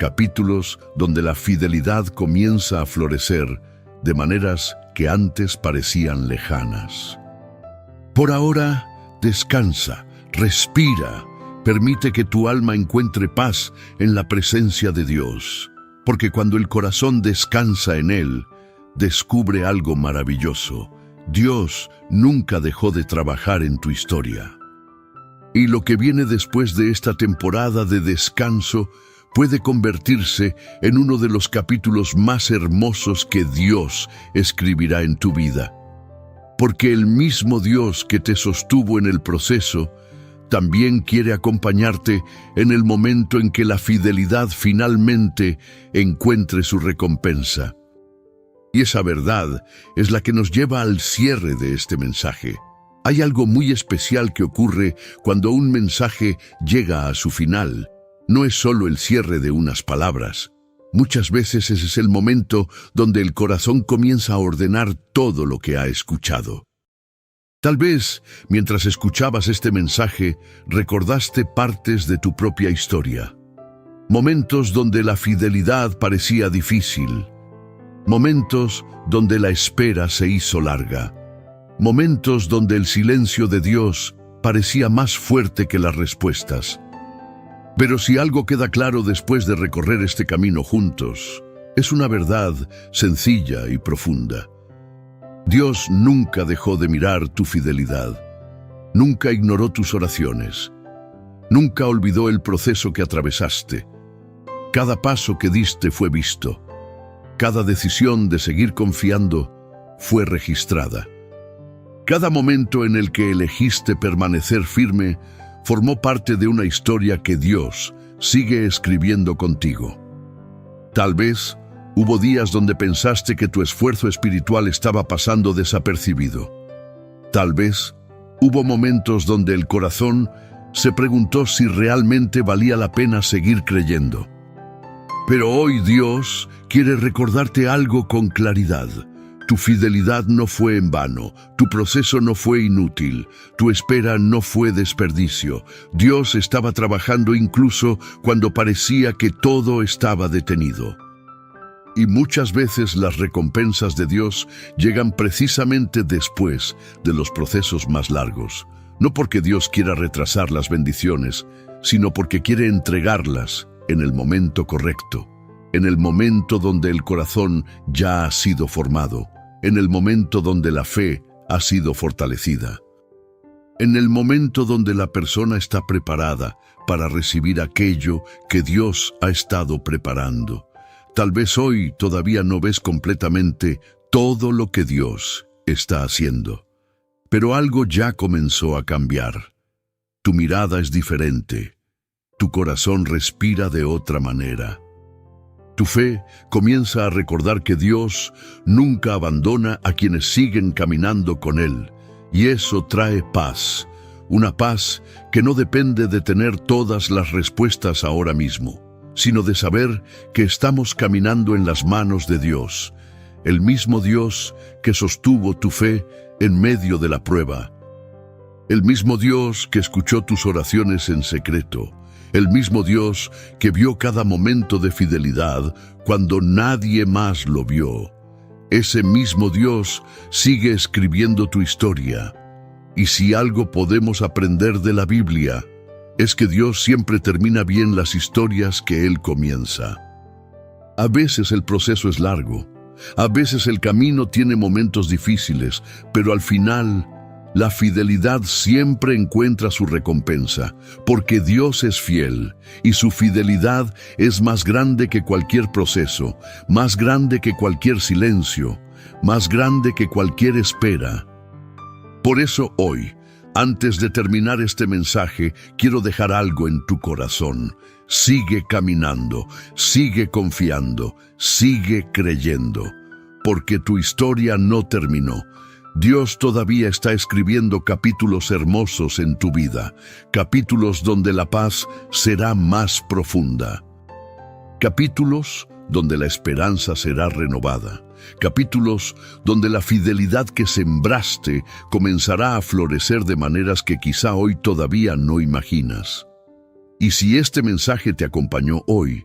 Capítulos donde la fidelidad comienza a florecer de maneras que antes parecían lejanas. Por ahora, descansa, respira, permite que tu alma encuentre paz en la presencia de Dios. Porque cuando el corazón descansa en Él, descubre algo maravilloso. Dios nunca dejó de trabajar en tu historia. Y lo que viene después de esta temporada de descanso puede convertirse en uno de los capítulos más hermosos que Dios escribirá en tu vida. Porque el mismo Dios que te sostuvo en el proceso, también quiere acompañarte en el momento en que la fidelidad finalmente encuentre su recompensa. Y esa verdad es la que nos lleva al cierre de este mensaje. Hay algo muy especial que ocurre cuando un mensaje llega a su final. No es solo el cierre de unas palabras. Muchas veces ese es el momento donde el corazón comienza a ordenar todo lo que ha escuchado. Tal vez, mientras escuchabas este mensaje, recordaste partes de tu propia historia. Momentos donde la fidelidad parecía difícil. Momentos donde la espera se hizo larga. Momentos donde el silencio de Dios parecía más fuerte que las respuestas. Pero si algo queda claro después de recorrer este camino juntos, es una verdad sencilla y profunda. Dios nunca dejó de mirar tu fidelidad. Nunca ignoró tus oraciones. Nunca olvidó el proceso que atravesaste. Cada paso que diste fue visto. Cada decisión de seguir confiando fue registrada. Cada momento en el que elegiste permanecer firme formó parte de una historia que Dios sigue escribiendo contigo. Tal vez hubo días donde pensaste que tu esfuerzo espiritual estaba pasando desapercibido. Tal vez hubo momentos donde el corazón Se preguntó si realmente valía la pena seguir creyendo. Pero hoy Dios quiere recordarte algo con claridad. Tu fidelidad no fue en vano, tu proceso no fue inútil, tu espera no fue desperdicio. Dios estaba trabajando incluso cuando parecía que todo estaba detenido. Y muchas veces las recompensas de Dios llegan precisamente después de los procesos más largos. No porque Dios quiera retrasar las bendiciones, sino porque quiere entregarlas en el momento correcto, en el momento donde el corazón ya ha sido formado, en el momento donde la fe ha sido fortalecida, en el momento donde la persona está preparada para recibir aquello que Dios ha estado preparando. Tal vez hoy todavía no ves completamente todo lo que Dios está haciendo, pero algo ya comenzó a cambiar. Tu mirada es diferente, tu corazón respira de otra manera. Tu fe comienza a recordar que Dios nunca abandona a quienes siguen caminando con Él, y eso trae paz, una paz que no depende de tener todas las respuestas ahora mismo, sino de saber que estamos caminando en las manos de Dios, el mismo Dios que sostuvo tu fe en medio de la prueba, el mismo Dios que escuchó tus oraciones en secreto, el mismo Dios que vio cada momento de fidelidad cuando nadie más lo vio. Ese mismo Dios sigue escribiendo tu historia. Y si algo podemos aprender de la Biblia, es que Dios siempre termina bien las historias que Él comienza. A veces el proceso es largo, a veces el camino tiene momentos difíciles, pero al final la fidelidad siempre encuentra su recompensa, porque Dios es fiel y su fidelidad es más grande que cualquier proceso, más grande que cualquier silencio, más grande que cualquier espera. Por eso hoy, antes de terminar este mensaje, quiero dejar algo en tu corazón. Sigue caminando, sigue confiando, sigue creyendo, porque tu historia no terminó. Dios todavía está escribiendo capítulos hermosos en tu vida, capítulos donde la paz será más profunda, capítulos donde la esperanza será renovada, capítulos donde la fidelidad que sembraste comenzará a florecer de maneras que quizá hoy todavía no imaginas. Y si este mensaje te acompañó hoy,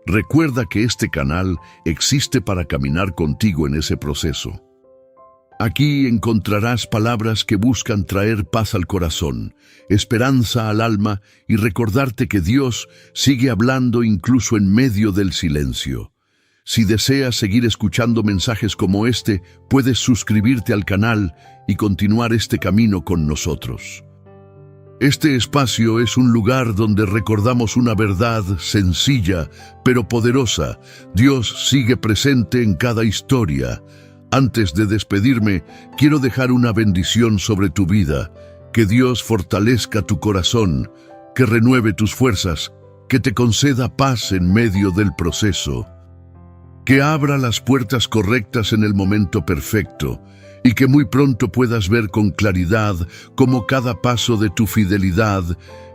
recuerda que este canal existe para caminar contigo en ese proceso. Aquí encontrarás palabras que buscan traer paz al corazón, esperanza al alma y recordarte que Dios sigue hablando incluso en medio del silencio. Si deseas seguir escuchando mensajes como este, puedes suscribirte al canal y continuar este camino con nosotros. Este espacio es un lugar donde recordamos una verdad sencilla, pero poderosa. Dios sigue presente en cada historia. Antes de despedirme, quiero dejar una bendición sobre tu vida. Que Dios fortalezca tu corazón, que renueve tus fuerzas, que te conceda paz en medio del proceso, que abra las puertas correctas en el momento perfecto y que muy pronto puedas ver con claridad cómo cada paso de tu fidelidad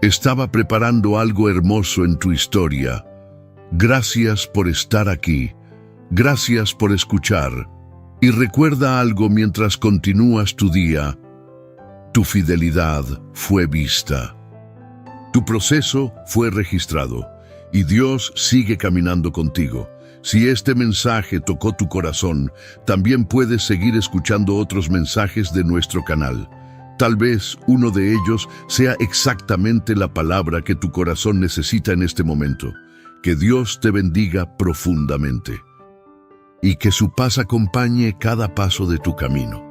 estaba preparando algo hermoso en tu historia. Gracias por estar aquí. Gracias por escuchar. Y recuerda algo mientras continúas tu día. Tu fidelidad fue vista. Tu proceso fue registrado y Dios sigue caminando contigo. Si este mensaje tocó tu corazón, también puedes seguir escuchando otros mensajes de nuestro canal. Tal vez uno de ellos sea exactamente la palabra que tu corazón necesita en este momento. Que Dios te bendiga profundamente y que su paz acompañe cada paso de tu camino.